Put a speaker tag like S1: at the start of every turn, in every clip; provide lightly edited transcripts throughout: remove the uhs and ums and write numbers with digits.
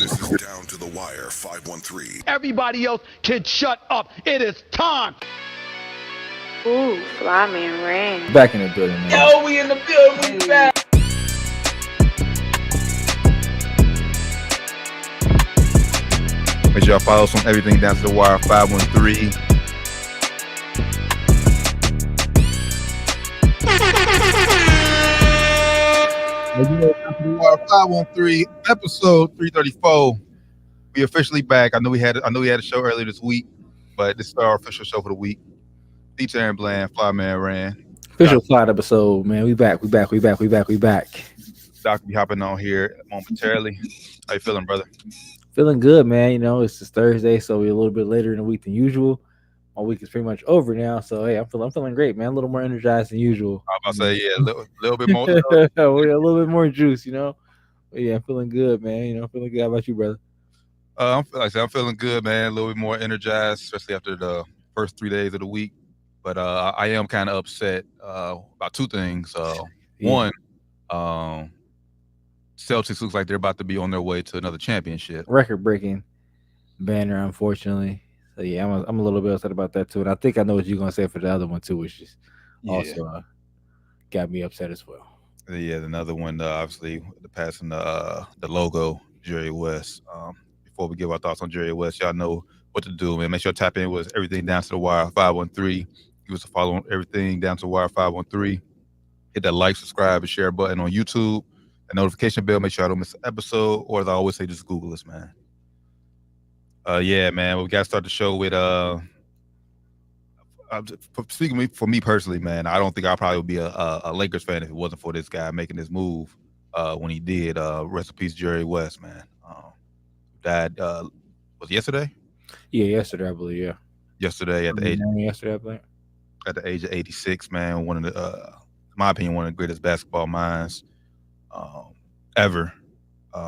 S1: This is Down to the Wire 513.
S2: Everybody else can shut up. It is time.
S3: Ooh, fly man ran.
S4: Back in the building, man.
S5: Yo, we in the building, we back.
S6: Make sure y'all follow us on everything Down to the Wire 513. Down to the Wire 513, episode 334. We officially back. I know we had a show earlier this week, but this is our official show for the week. Adrien Broner, Fly Man ran.
S4: Official flight episode, man. We back.
S6: Doc be hopping on here momentarily. How you feeling, brother?
S4: Feeling good, man. You know, it's just Thursday, so we're a little bit later in the week than usual. My week is pretty much over now, so hey, I'm feeling great, man. A little more energized than usual.
S6: I was about to say, yeah, a little bit more.
S4: A little bit more juice, you know. But yeah, I'm feeling good, man. You know, feeling good. How about you, brother?
S6: I'm feeling good, man. A little bit more energized, especially after the first 3 days of the week. But I am kind of upset about two things. One, Celtics looks like they're about to be on their way to another championship.
S4: Record-breaking banner, unfortunately. So yeah, I'm a little bit upset about that too, and I think I know what you're gonna say for the other one too, which is also got me upset as well.
S6: Yeah, another one, obviously, the passing the logo, Jerry West. Before we give our thoughts on Jerry West, y'all know what to do, man. Make sure to tap in with everything Down to the Wire 513. Give us a follow on everything Down to the Wire 513. Hit that like, subscribe, and share button on YouTube. A notification bell. Make sure I don't miss an episode. Or as I always say, just Google us, man. Yeah, man. We got to start the show with speaking for me personally, man. I don't think I probably would be a Lakers fan if it wasn't for this guy making this move when he did. Rest in peace, Jerry West, man. Died was it yesterday?
S4: Yeah, yesterday, I believe. Yeah,
S6: yesterday at the age.
S4: Yesterday, I believe.
S6: At the age of 86, man. One of the, in my opinion, one of the greatest basketball minds ever.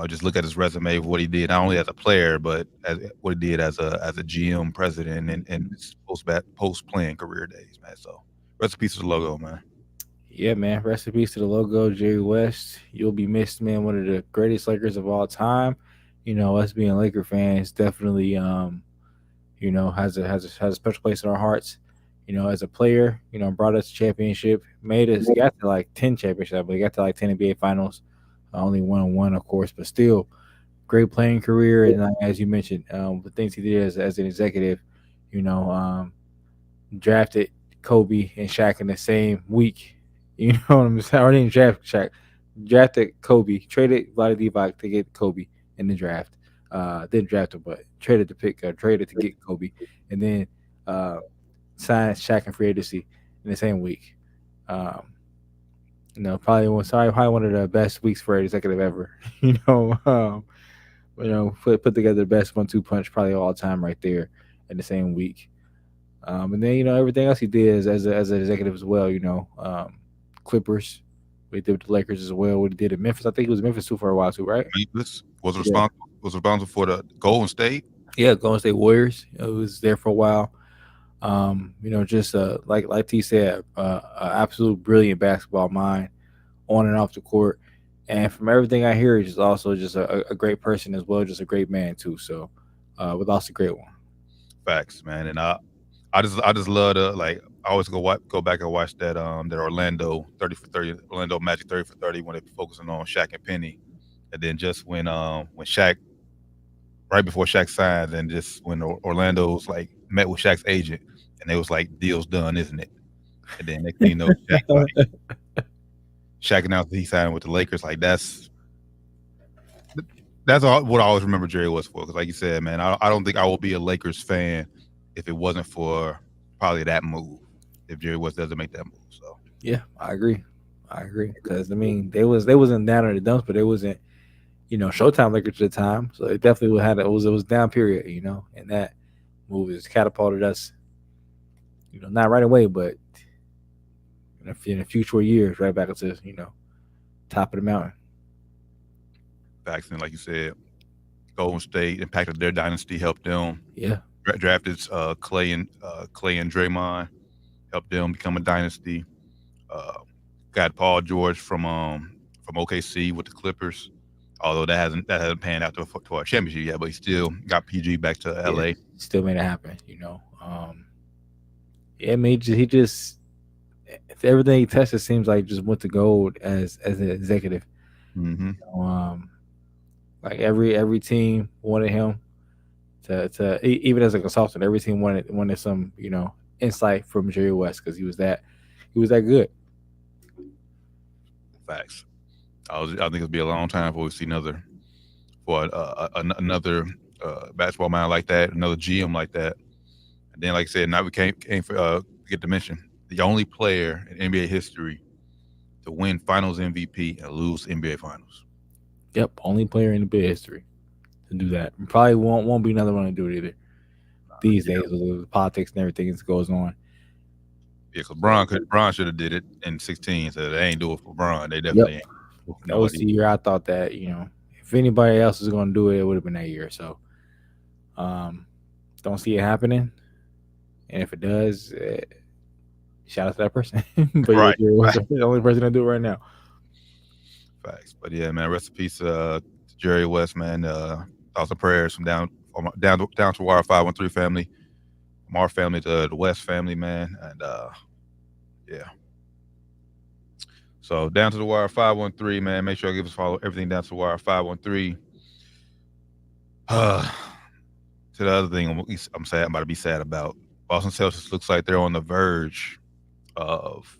S6: Just look at his resume of what he did, not only as a player, but as what he did as a GM, president, and his post playing career days, man. So rest in peace to the logo, man.
S4: Yeah, man. Rest in peace to the logo, Jerry West. You'll be missed, man. One of the greatest Lakers of all time. You know, us being Laker fans definitely, you know, has a special place in our hearts. You know, as a player, you know, brought us a championship, got to like 10 championships, but got to like 10 NBA finals. Only one, of course, but still great playing career. And as you mentioned, the things he did as an executive, you know, drafted Kobe and Shaq in the same week. You know what I'm saying? Or didn't draft Shaq, drafted Kobe, traded Vlade Divac to get Kobe in the draft. Didn't draft him, but traded to get Kobe, and then signed Shaq in free agency in the same week. You know, probably one of the best weeks for an executive ever. You know, put together the best 1-2 punch probably all time right there in the same week. And then you know everything else he did as an executive as well. You know, Clippers, what he did with the Lakers as well. What he did in Memphis, I think it was Memphis too for a while too, right?
S6: Memphis was responsible for the Golden State. Yeah,
S4: Golden State Warriors. It was there for a while. You know, just like T said, absolute brilliant basketball mind on and off the court. And from everything I hear, he's also just a great person as well, just a great man too. So we lost a great one.
S6: Facts, man. And I just love to, like, I always go back and watch that Orlando 30 for 30, Orlando Magic 30 for 30 when they're focusing on Shaq and Penny. And then just when Shaq, right before Shaq signed, and just when Orlando's like met with Shaq's agent, and they was like, deal's done, isn't it? And then next thing you know, Shaq announced that he signed with the Lakers. Like that's all what I always remember Jerry West for. Because like you said, man, I don't think I will be a Lakers fan if it wasn't for probably that move. If Jerry West doesn't make that move, so
S4: yeah, I agree. Because I mean, they wasn't down in the dumps, but they wasn't, you know, Showtime Lakers at the time. So it definitely it was down period, you know, and that move has catapulted us, you know, not right away, but in the future years, right back into, you know, top of the mountain.
S6: Facts, and like you said, Golden State impacted their dynasty, helped them.
S4: Yeah,
S6: drafted Clay and Draymond, helped them become a dynasty. Got Paul George from OKC with the Clippers. Although that hasn't panned out to our championship yet, but he still got PG back to LA.
S4: Still made it happen, Yeah, I mean, he just everything he touched, it seems like just went to gold as an executive.
S6: Mm-hmm.
S4: Like every team wanted him to even as a consultant. Every team wanted some insight from Jerry West because he was that good.
S6: Facts. I think it'll be a long time before we see another basketball mind like that, another GM like that. And then, like I said, now we can't get to mention the only player in NBA history to win Finals MVP and lose NBA Finals.
S4: Yep, only player in NBA history to do that. Probably won't be another one to do it either. These days with the politics and everything that goes on.
S6: Yeah, because Bron should have did it in 16, so they ain't do it for Bron. They definitely ain't.
S4: That was the year I thought that, if anybody else was going to do it, it would have been that year. So, don't see it happening. And if it does, shout out to that person. But
S6: right.
S4: The only person to do it right now.
S6: Facts. But yeah, man, rest in peace to Jerry West, man. Thoughts and prayers from down to Wire 513 family, from our family to the West family, man. And yeah. So down to the Wire 513, man. Make sure you give us a follow. Everything down to the Wire 513. To the other thing I'm about to be sad about. Boston Celtics looks like they're on the verge of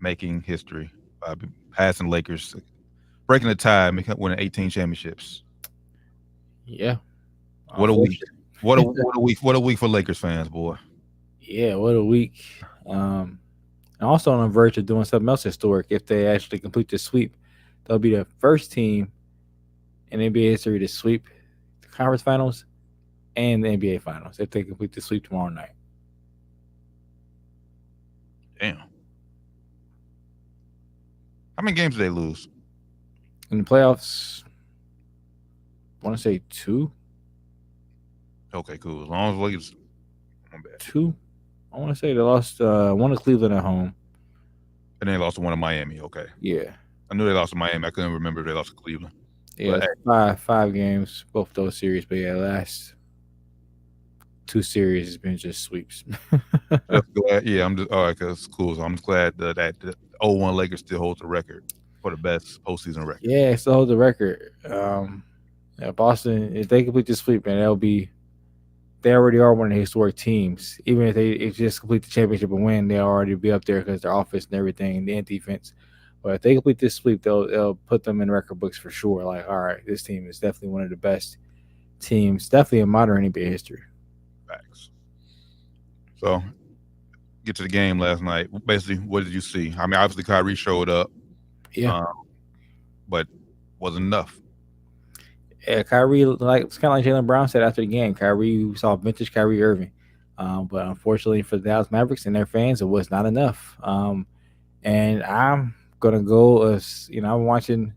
S6: making history by passing Lakers, breaking the tie, winning 18 championships.
S4: Yeah.
S6: What a week. What a week for Lakers fans, boy.
S4: Yeah, what a week. And also on the verge of doing something else historic. If they actually complete the sweep, they'll be the first team in NBA history to sweep the conference finals and the NBA finals if they complete the sweep tomorrow night.
S6: Damn. How many games did they lose?
S4: In the playoffs, I want to say 2.
S6: Okay, cool. As long as Lakers,
S4: 2. I want to say they lost one to Cleveland at home.
S6: And they lost to one in Miami. Okay.
S4: Yeah.
S6: I knew they lost to Miami. I couldn't remember if they lost to Cleveland.
S4: Yeah, five games, both those series. But yeah, last 2 series has been just sweeps.
S6: Yeah, I'm just all right because it's cool. So I'm just glad that the 0-1 Lakers still holds the record for the best postseason record.
S4: Yeah, it still holds the record. Boston, if they complete the sweep, man, they already are one of the historic teams. Even if they just complete the championship and win, they'll already be up there because their offense and everything, and the defense. But if they complete this sweep, they'll put them in record books for sure. Like, all right, this team is definitely one of the best teams, definitely in modern NBA history.
S6: Facts. So, get to the game last night. Basically, what did you see? I mean, obviously Kyrie showed up.
S4: Yeah.
S6: But wasn't enough.
S4: Yeah, Kyrie, it's kind of like Jaylen Brown said after the game. We saw vintage Kyrie Irving. But unfortunately for the Dallas Mavericks and their fans, it was not enough. And I'm going to go I'm watching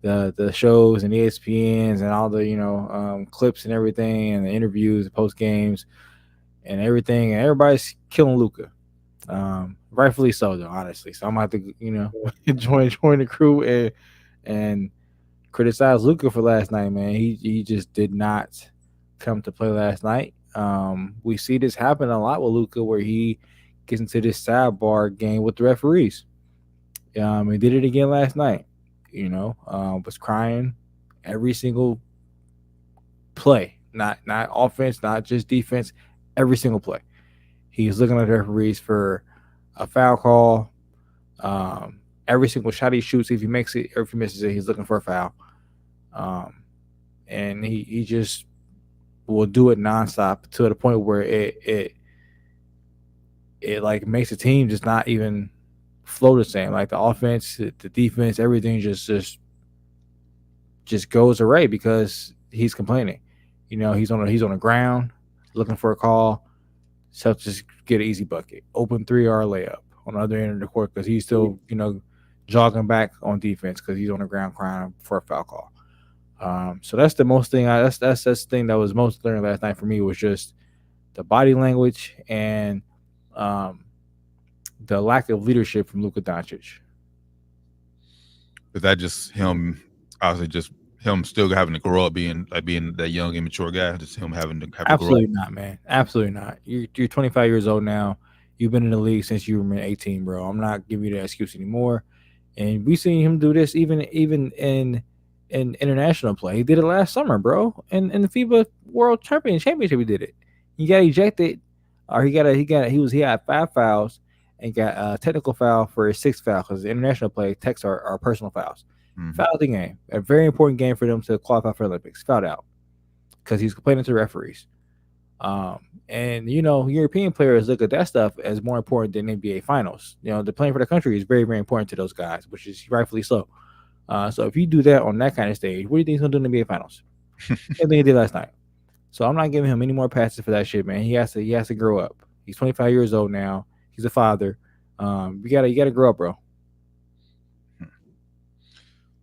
S4: the shows and ESPNs and all the, clips and everything and the interviews, the post games and everything. And everybody's killing Luka. Rightfully so, though, honestly. So I'm going to have to, join the crew and criticize Luka for last night, man. He just did not come to play last night. We see this happen a lot with Luka where he gets into this sidebar game with the referees. He did it again last night. Was crying every single play, not offense, not just defense, every single play. He's looking at the referees for a foul call. Every single shot he shoots, if he makes it or if he misses it, he's looking for a foul. And he just will do it nonstop to the point where it like makes the team just not even flow the same. Like the offense, the defense, everything just goes away because he's complaining. He's on the ground looking for a call. So just get an easy bucket, open 3-yard layup on the other end of the court because he's still jogging back on defense because he's on the ground crying for a foul call. So that's the most thing. That's the thing that was most glaring last night for me was just the body language and the lack of leadership from Luka Doncic.
S6: Is that just him obviously just him still having to grow up being that young immature guy, just him having to grow up.
S4: Absolutely not, man. Absolutely not. You're 25 years old now. You've been in the league since you were 18, bro. I'm not giving you that excuse anymore. And we seen him do this even in international play. He did it last summer, bro. And in the FIBA World Championship, he did it. He got ejected, or he had 5 fouls and got a technical foul for his 6th foul because the international play techs are personal fouls. Fouled the game. A very important game for them to qualify for Olympics. Fouled out because he's complaining to referees. And European players look at that stuff as more important than NBA finals. The playing for the country is very, very important to those guys, which is rightfully so. So if you do that on that kind of stage, what do you think he's gonna do in the NBA finals? Same thing he did last night. So I'm not giving him any more passes for that shit, man. He has to grow up. He's 25 years old now. He's a father. You gotta grow up, bro.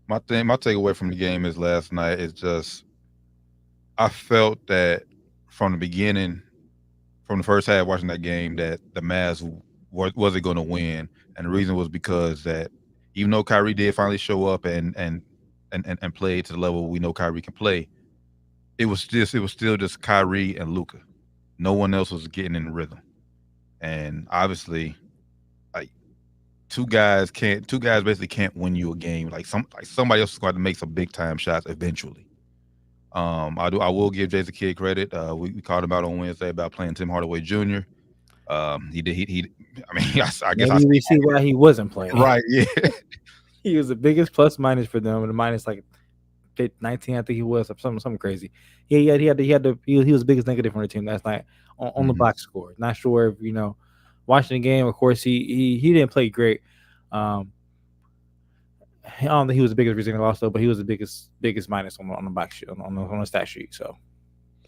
S6: My takeaway from the game is last night is just I felt that from the beginning, from the first half watching that game, that the Mavs wasn't going to win, and the reason was because that even though Kyrie did finally show up and play to the level we know Kyrie can play, it was still just Kyrie and Luka. No one else was getting in the rhythm, and obviously, like two guys basically can't win you a game. Somebody else is going to make some big time shots eventually. I will give Jason Kidd credit. We called him out on Wednesday about playing Tim Hardaway Jr. He did. I mean, I guess
S4: Maybe we see why he wasn't playing.
S6: Right? Yeah.
S4: He was the biggest plus minus for them, and the minus like 19, I think he was, or something crazy. He was the biggest negative on the team last night on the box score. Not sure if watching the game. Of course, he didn't play great. I don't think he was the biggest reason also, but he was the biggest minus on the box sheet on the stat sheet. So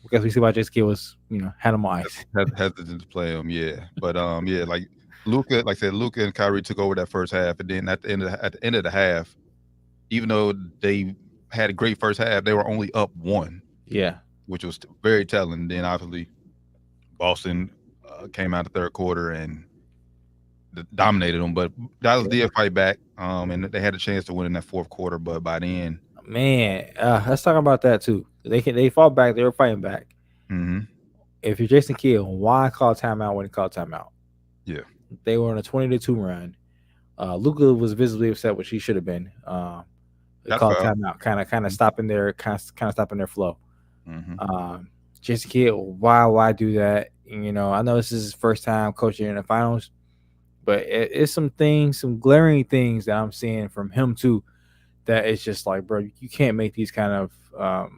S4: because we see why Jason Kidd was had him on ice.
S6: Hesitant to play him, yeah. But yeah, like Luka, like I said, Luka and Kyrie took over that first half, and then at the end of the half, even though they had a great first half, they were only up 1.
S4: Yeah,
S6: which was very telling. Then obviously Boston came out the third quarter and dominated them, but Dallas did fight back, and they had a chance to win in that fourth quarter. But by then,
S4: man, let's talk about that too. They fought back. They were fighting back. If you're Jason Kidd, why call timeout when he called timeout?
S6: Yeah,
S4: they were on a 20-2 run. Luka was visibly upset, which he should have been. They called timeout, kind of stopping their flow. Jason Kidd, why do that? I know this is his first time coaching in the finals, but it's some glaring things that I'm seeing from him too, that it's just like, bro, you can't make these kind of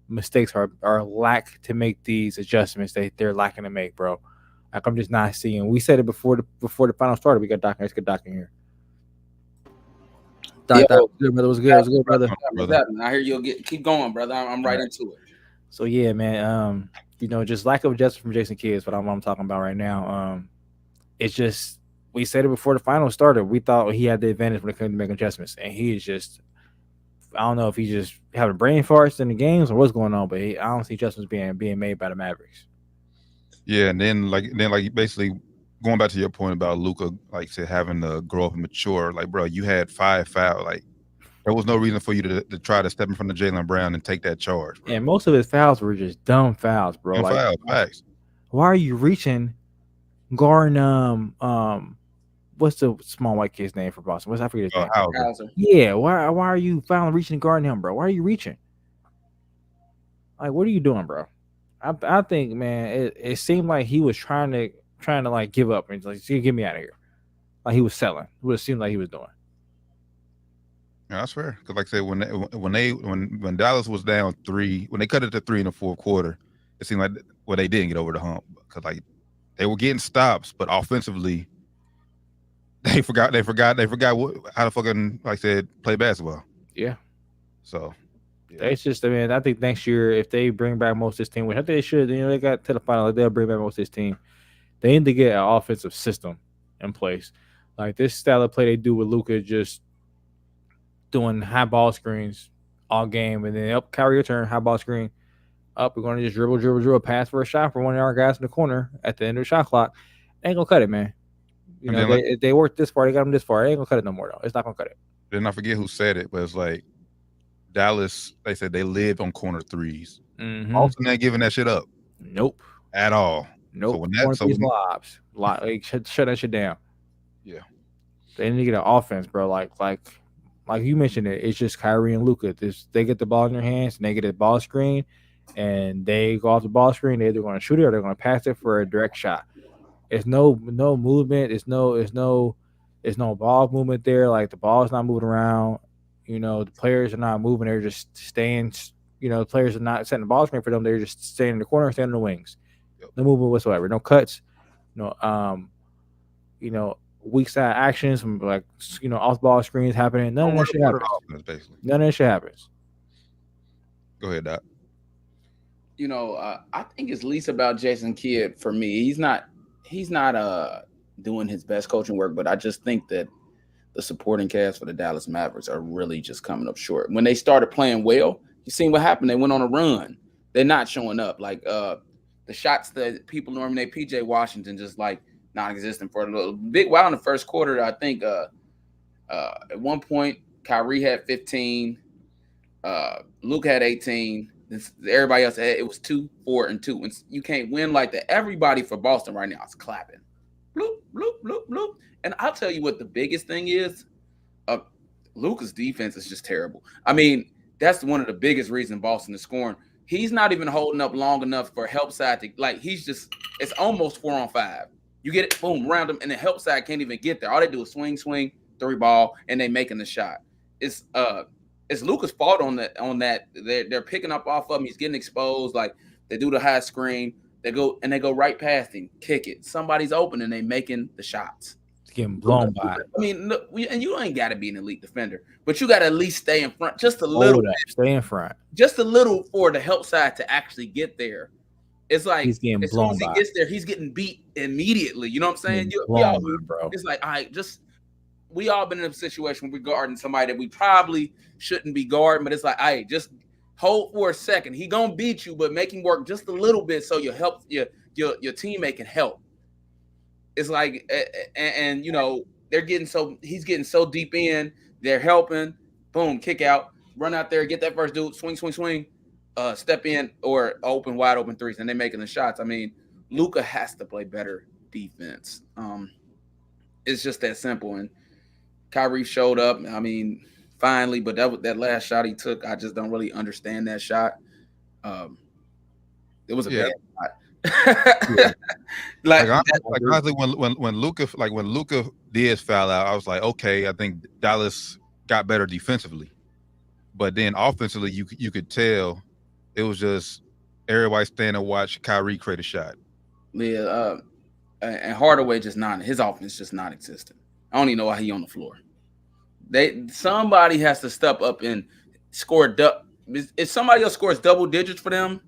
S4: mistakes or lack to make these adjustments that they're lacking to make, bro. Like, I'm just not seeing. We said it before the final started. We got Doc. Let's get Doc in here. Doc, good, brother. Was good. It was good, brother.
S5: I hear you'll keep going, brother. I'm right into it.
S4: So yeah, man. Just lack of adjustment from Jason Kidd is what I'm talking about right now. It's just, we said it before the final started. We thought he had the advantage when it came to make adjustments, and he is just, I don't know if he's just having brain farts in the games or what's going on, but I don't see adjustments being made by the Mavericks.
S6: Yeah, and then basically going back to your point about Luka, like said, having to grow up and mature. Like, bro, you had 5 fouls. Like, there was no reason for you to try to step in front of Jaylen Brown and take that charge, bro.
S4: And most of his fouls were just dumb fouls, bro.
S6: Facts.
S4: Why are you reaching, guarding what's the small white kid's name for Boston? I forget his name.
S5: Hauser.
S4: Yeah, why are you finally reaching and guarding him, bro? Why are you reaching? Like, what are you doing, bro? I think, man, it seemed like he was trying to like give up and like, get me out of here. Like he was selling. It would have seemed like he was doing.
S6: Yeah, that's fair. Because like I said, when Dallas was down 3, when they cut it to 3 in the fourth quarter, it seemed like they didn't get over the hump because like they were getting stops, but offensively they forgot how to fucking, like I said, play basketball.
S4: Yeah.
S6: So yeah.
S4: It's just, I mean, I think next year if they bring back most of this team, which I think they should, they got to the final, like they'll bring back most of this team. They need to get an offensive system in place. Like this style of play they do with Luka, just doing high ball screens all game, and then up Kyrie return, high ball screen, up. We're going to just dribble, pass for a shot for one of our guys in the corner at the end of the shot clock. Ain't gonna cut it, man. They worked this far, they got them this far. It ain't gonna cut it no more though. It's not gonna cut it.
S6: Then I forget who said it, but it's like Dallas, they said they lived on corner threes.
S4: Mm-hmm.
S6: Boston ain't giving that shit up.
S4: Nope.
S6: At all.
S4: Nope.
S6: So when
S4: Corner
S6: that,
S4: threes lobs. Like shut that shit down.
S6: Yeah.
S4: They need to get an offense, bro. Like you mentioned it. It's just Kyrie and Luka. They get the ball in their hands and they get a ball screen, and they go off the ball screen. They're either going to shoot it or they're going to pass it for a direct shot. It's no movement. It's no ball movement there. Like the ball's not moving around. You know, the players are not moving. They're just staying. You know, the players are not setting the ball screen for them. They're just staying in the corner, staying in the wings. Yep. No movement whatsoever. No cuts. No, you know, weak side actions from like, you know, off ball screens happening. None of that shit happens. None of that shit happens.
S6: Go ahead, Doc.
S5: You know, I think it's least about Jason Kidd for me. He's not doing his best coaching work, but I just think that the supporting cast for the Dallas Mavericks are really just coming up short. When they started playing well, you seen what happened. They went on a run. They're not showing up. Like the shots that people nominate PJ Washington just like non-existent for a little big while in the first quarter. I think at one point Kyrie had 15, Luke had 18. Everybody else had, it was 2, 4, and 2. And you can't win like that. Everybody for Boston right now is clapping. Bloop, bloop, bloop, bloop. And I'll tell you what the biggest thing is. Luka's defense is just terrible. I mean, that's one of the biggest reasons Boston is scoring. He's not even holding up long enough for help side to, like, it's almost 4-on-5. You get it, boom, around him, and the help side can't even get there. All they do is swing, 3 ball, and they making the shot. It's Luka's fault on that. They're picking up off of him. He's getting exposed. Like, they do the high screen. They go right past him, kick it. Somebody's open, and they making the shots.
S4: It's getting blown by.
S5: I mean, look, and you ain't got to be an elite defender, but you got to at least stay in front just a little bit.
S4: Stay in front.
S5: Just a little for the help side to actually get there. It's like
S4: he's getting
S5: as
S4: blown
S5: soon as he gets there, he's getting beat immediately. You know what I'm saying?
S4: Bro.
S5: It's like, we all been in a situation where we're guarding somebody that we probably shouldn't be guarding, but it's like, just hold for a second. He gonna beat you, but make him work just a little bit so your teammate can help. It's like, and you know, he's getting so deep in, they're helping, boom, kick out, run out there, get that first dude, swing, step in or wide open threes, and they're making the shots. I mean, Luka has to play better defense. It's just that simple. And Kyrie showed up, I mean, finally, but that last shot he took, I just don't really understand that shot. It was a bad shot.
S6: Honestly, when Luka did foul out, I was like, okay, I think Dallas got better defensively, but then offensively, you could tell it was just everybody standing and watch Kyrie create a shot.
S5: Yeah, and Hardaway his offense just non-existent. I don't even know why he on the floor. Somebody has to step up and score. If somebody else scores double digits for them,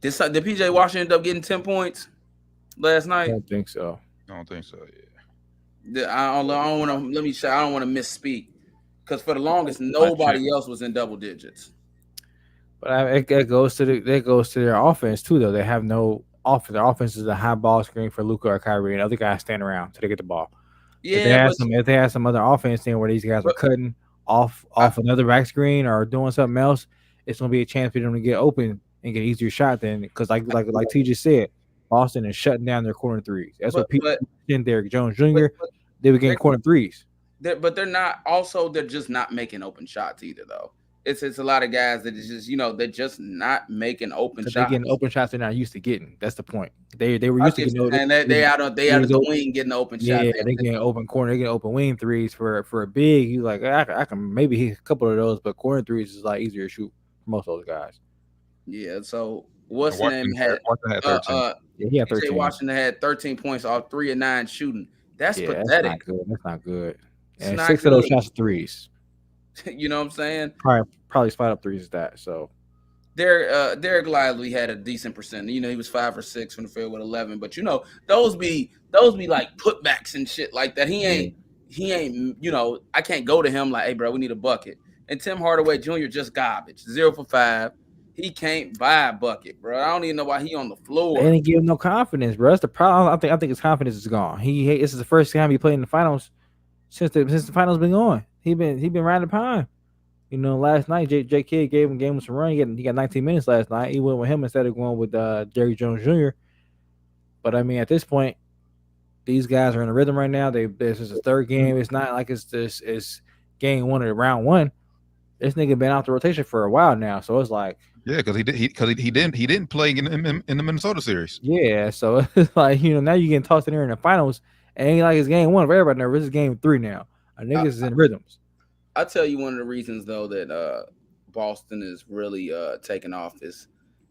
S5: did PJ Washington end up getting 10 points last night?
S4: I don't think so.
S5: Yeah. I don't want to. Let me say, I don't want to misspeak because for the longest, nobody else was in double digits.
S4: But it goes to their offense too, though. They have no offense. Their offense is a high ball screen for Luka or Kyrie, and other guys stand around till they get the ball.
S5: Yeah,
S4: if they had some other offense thing where these guys were cutting off another back screen or doing something else, it's gonna be a chance for them to get open and get an easier shot. Then because like T just said, Boston is shutting down their corner threes. That's what people in Derrick Jones Jr. They were getting corner threes.
S5: But they're not. Also, they're just not making open shots either, though. It's a lot of guys that is just, you know, they're just not making open shots.
S4: They're getting open shots they're not used to getting. That's the point. They were used to getting.
S5: And they out of the wing getting open shots.
S4: Yeah, they getting open corner. They getting open wing threes for a big. You like I can maybe hit a couple of those, but corner threes is like easier to shoot for most of those guys.
S5: Yeah. So what's the name had?
S4: He had 13.
S5: Washington had 13 points off 3 of 9 shooting. That's pathetic.
S4: That's not good. And 6 of those shots are threes.
S5: You know what I'm saying?
S4: Probably spot up threes is that. So
S5: Derek Lively had a decent percent. You know, he was 5 or 6 from the field with 11. But you know, those be like putbacks and shit like that. He ain't. You know, I can't go to him like, hey, bro, we need a bucket. And Tim Hardaway Jr. just garbage, 0 for 5. He can't buy a bucket, bro. I don't even know why he on the floor.
S4: They didn't give him no confidence, bro. That's the problem. I think his confidence is gone. This is the first time he played in the finals since the finals been going. He been riding the pine. Last night J Kidd gave him some run. He got 19 minutes last night. He went with him instead of going with Jerry Jones Jr. But I mean, at this point, these guys are in a rhythm right now. This is a third game. It's not like it's game one or round one. This nigga been out the rotation for a while now, so it's like
S6: because he didn't play in the Minnesota series.
S4: Yeah, so it's like now you getting tossed in there in the finals, and it ain't like it's game one for everybody. Now this is game 3 now. Niggas is in rhythms.
S5: I'll tell you one of the reasons though that Boston is really taking off is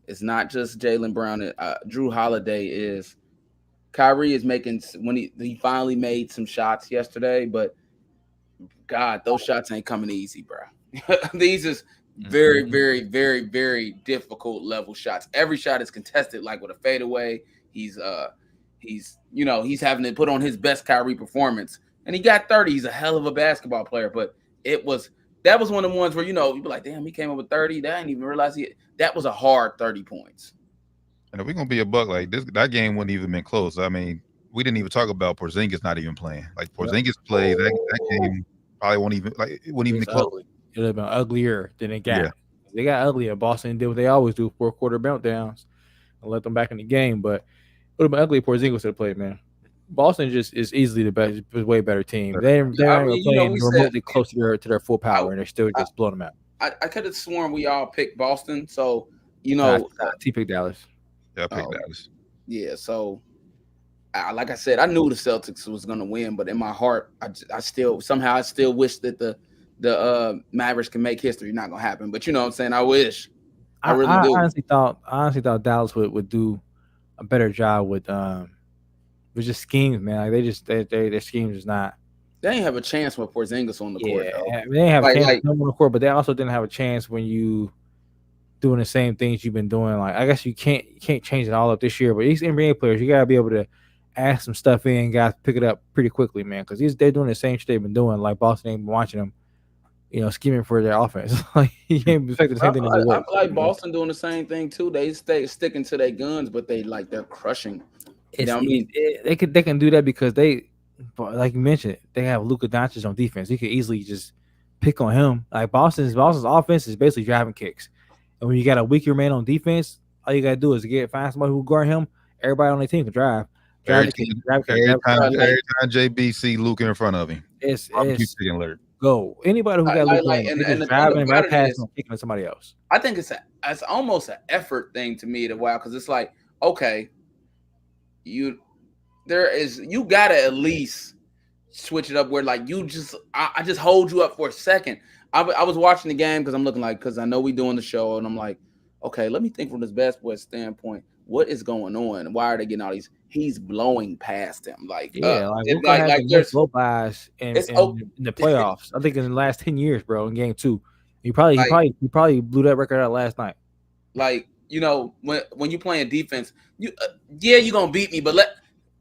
S5: it's not just Jaylen Brown. Drew Holiday is. Kyrie is making when he finally made some shots yesterday, but God, those shots ain't coming easy, bro. These is very, very, very, very difficult level shots. Every shot is contested, like with a fadeaway. He's having to put on his best Kyrie performance, and he got 30. He's a hell of a basketball player, but that was one of the ones where you'd be like, damn, he came up with 30. I didn't even realize that was a hard 30 points.
S6: And if we're gonna be a buck like this, that game wouldn't even been close. I mean, we didn't even talk about Porzingis not even playing. Like Porzingis played that game, probably it wouldn't even be close.
S4: Ugly. It would have been uglier than it got.
S6: Yeah.
S4: They got uglier. Boston did what they always do: 4 quarter meltdowns and let them back in the game. But it would have been ugly if Porzingis had played, man. Boston just is easily the best, way better team. They're playing remotely close to their full power, and they're still just blowing them out.
S5: I could have sworn we all picked Boston, so
S4: T picked Dallas.
S6: Yeah, I picked Dallas.
S5: Yeah, so like I said, I knew the Celtics was going to win, but in my heart, I still wish that the Mavericks can make history. Not going to happen, but you know what I'm saying. I wish. I really do.
S4: I honestly thought Dallas would do a better job with just schemes, man. Like their schemes is not.
S5: They didn't have a chance with Porzingis on the court. Though.
S4: They didn't have a chance on the court, but they also didn't have a chance when you doing the same things you've been doing. Like I guess you can't change it all up this year, but these NBA players, you gotta be able to add some stuff in, guys, pick it up pretty quickly, man, because they're doing the same shit they've been doing. Like Boston ain't been watching them, scheming for their offense. Like you can't expect the same thing.
S5: I feel like Boston doing the same thing too. They stay sticking to their guns, but they're crushing. They
S4: can do that because like you mentioned, they have Luka Doncic on defense. You could easily just pick on him. Like Boston's offense is basically driving kicks. And when you got a weaker man on defense, all you gotta do is find somebody who guard him. Everybody on their team can drive.
S6: Every time JB see Luka in front of him, it's
S4: go. Anybody who got Luka driving right past him, kicking to somebody else.
S5: I think it's almost an effort thing to me because it's like, okay, you gotta at least switch it up where like I just hold you up for a second. I was watching the game because I know we doing the show, and I'm like, okay, let me think from this basketball standpoint. What is going on? Why are they getting all these? He's blowing past him. Like
S4: there's blow bys in the playoffs. I think in the last 10 years, bro. In game 2, he probably blew that record out last night.
S5: Like when you playing defense, you're gonna beat me, but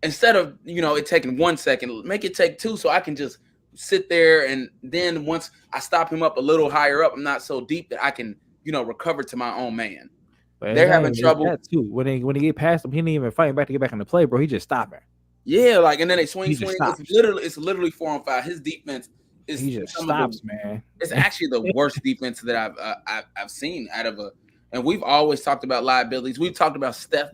S5: instead of it taking 1 second, make it take 2, so I can just sit there, and then once I stop him up a little higher up, I'm not so deep that I can recover to my own man.
S4: But
S5: they're having trouble
S4: too. When they get past him, he didn't even fight back to get back in the play, bro. He just stopping.
S5: Yeah, and then they swing. It's literally 4-on-5. His defense is
S4: he just stops, man.
S5: It's actually the worst defense that I've seen out of a. And we've always talked about liabilities. We've talked about Steph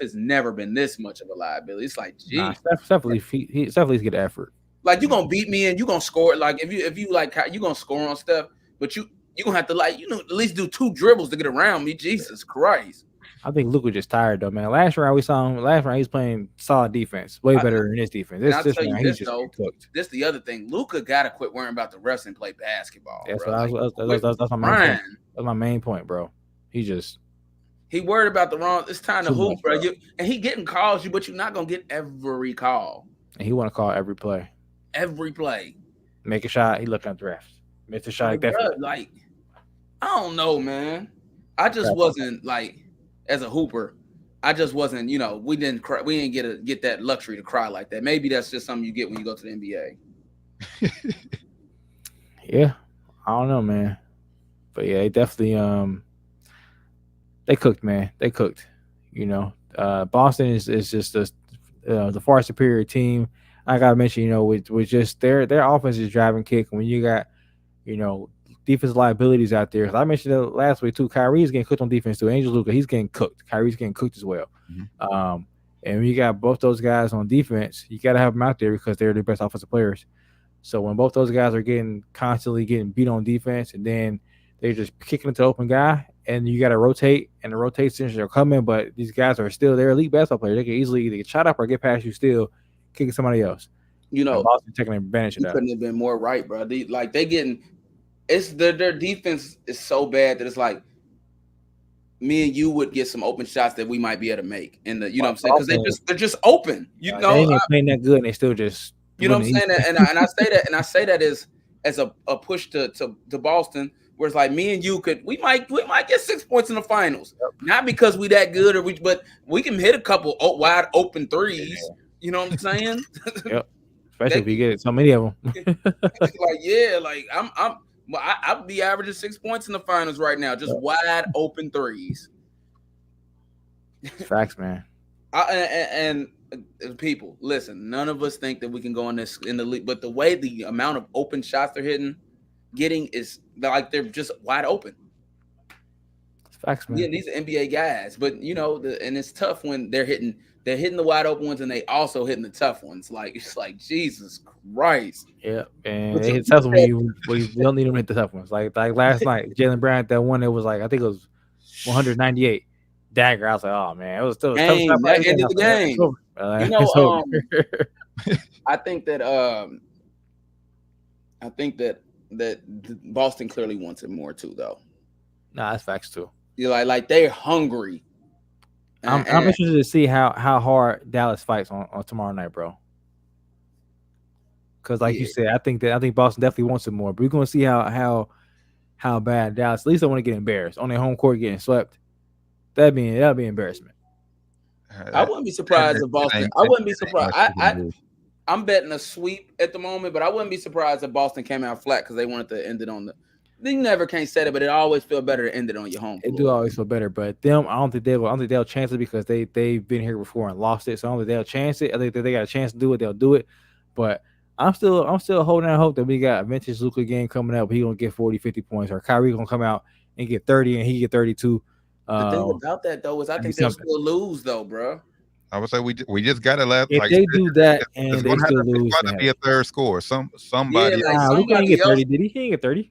S5: has never been this much of a liability. It's like, geez,
S4: Steph definitely get effort.
S5: Like you're gonna beat me and you're gonna score. Like if you like you're gonna score on Steph, but you're gonna have to at least do 2 dribbles to get around me. Jesus Christ.
S4: I think Luka just tired though, man. Last round he's playing solid defense, way better than his defense. This cooked.
S5: This the other thing. Luka gotta quit worrying about the refs and play basketball.
S4: That's my main point. That's my main point, bro. He
S5: worried about the wrong. It's time to hoop, bro. And he getting calls but you're not gonna get every call.
S4: And he want to call every play.
S5: Every play.
S4: Make a shot. He looking at the refs. Miss a shot.
S5: I don't know, man. I just wasn't as a hooper. I just wasn't. We didn't cry. We didn't get that luxury to cry like that. Maybe that's just something you get when you go to the NBA.
S4: Yeah, I don't know, man. But yeah, they definitely they cooked, man. They cooked. Boston is just the far superior team. I gotta mention, with just their offense is driving kick. When you got, defensive liabilities out there. I mentioned it last week too. Kyrie's getting cooked on defense too. Angel Luka, he's getting cooked. Kyrie's getting cooked as well.
S6: Mhm.
S4: And when you got both those guys on defense, you got to have them out there because they're the best offensive players. So when both those guys are constantly getting beat on defense, and then they're just kicking it to the open guy, and you got to rotate, and the rotations are coming, but these guys are still they're elite basketball players. They can easily either get shot up or get past you still, kicking somebody else.
S5: You know,
S4: Boston taking advantage of
S5: you
S4: that.
S5: couldn't have been more right, bro. They getting it's their defense is so bad that it's like me and you would get some open shots that we might be able to make, and you know what I'm saying, because they're just open. You know,
S4: they ain't playing that good, and they still just
S5: you know what I'm saying. And I say that as a push to Boston, where it's like me and you we might get 6 points in the finals, not because we that good but we can hit a couple wide open threes. Yeah. You know what I'm saying?
S4: Yep. Especially if you get so many of them.
S5: I'd be averaging 6 points in the finals right now, just wide open threes.
S4: Facts, man.
S5: And people, listen, none of us think that we can go in the league, but the way the amount of open shots they're getting is like they're just wide open.
S4: Facts, man.
S5: Yeah, these are NBA guys, but you know, and it's tough when they're hitting the wide open ones and they also hitting the tough ones. Like it's like Jesus Christ.
S4: Yeah, and they hit tough when you don't need them to hit the tough ones. Like last night, Jalen Brown, that one that was like I think it was 198 dagger. I was like, oh man, it was still
S5: game. That ended the game. You know, I think that Boston clearly wants it more too, though.
S4: Nah, that's facts too.
S5: You're like they're hungry.
S4: I'm interested to see how hard Dallas fights on tomorrow night, bro. Because like you said, I think Boston definitely wants it more. But we're gonna see how bad Dallas. At least I want to get embarrassed on their home court getting swept. That'd be embarrassment.
S5: I wouldn't be surprised if Boston. I wouldn't be surprised. I'm betting a sweep at the moment, but I wouldn't be surprised if Boston came out flat because they wanted to end it on the. They never can't say it, but it always feel better to end it on your home floor.
S4: It do always feel better, but them, I don't think they'll chance it because they've been here before and lost it. So I don't think they'll chance it. I think that they got a chance to do it, they'll do it. But I'm still holding out hope that we got a vintage Luka game coming up. He gonna get 40, 50 points, or Kyrie gonna come out and get 30 and he get 32.
S5: The thing about that though is I think they'll still lose though, bro.
S6: I would say we just got it last.
S4: If they do that and they still lose,
S6: it's going to be a third score. Somebody.
S4: Yeah, Luka ain't get 30. Did he? He ain't get 30.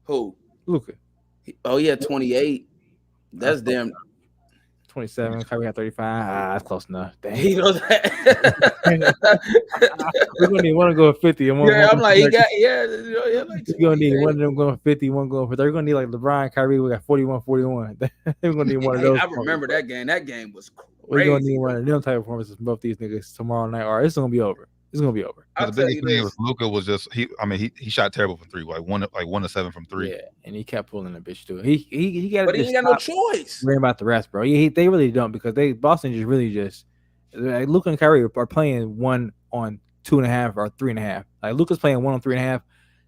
S5: Who?
S4: Luka.
S5: Oh yeah, 28. That's damn.
S4: 27. Kyrie got 35. That's close enough. Dang.
S5: He knows that.
S4: We're gonna need one to go 50. And one
S5: I'm like, he got
S4: like you're gonna need one of them going 50, one going for 30. We're gonna need like LeBron, Kyrie. We got 41, 41. We're gonna need one of those.
S5: I remember that game. That game was crazy.
S4: We're gonna need one of them type of performances from both these niggas tomorrow night. All right, it's gonna be over. It's gonna be over.
S6: The biggest thing was Luka was just he shot terrible from three, like 1 of 7 from 3.
S4: Yeah, and he kept pulling the bitch too. He got.
S5: But he ain't got no choice.
S4: Worrying about the rest, bro. They really don't because Boston just like Luka and Kyrie are playing 1 on 2.5 or 3.5. Like Luka's playing 1 on 3.5,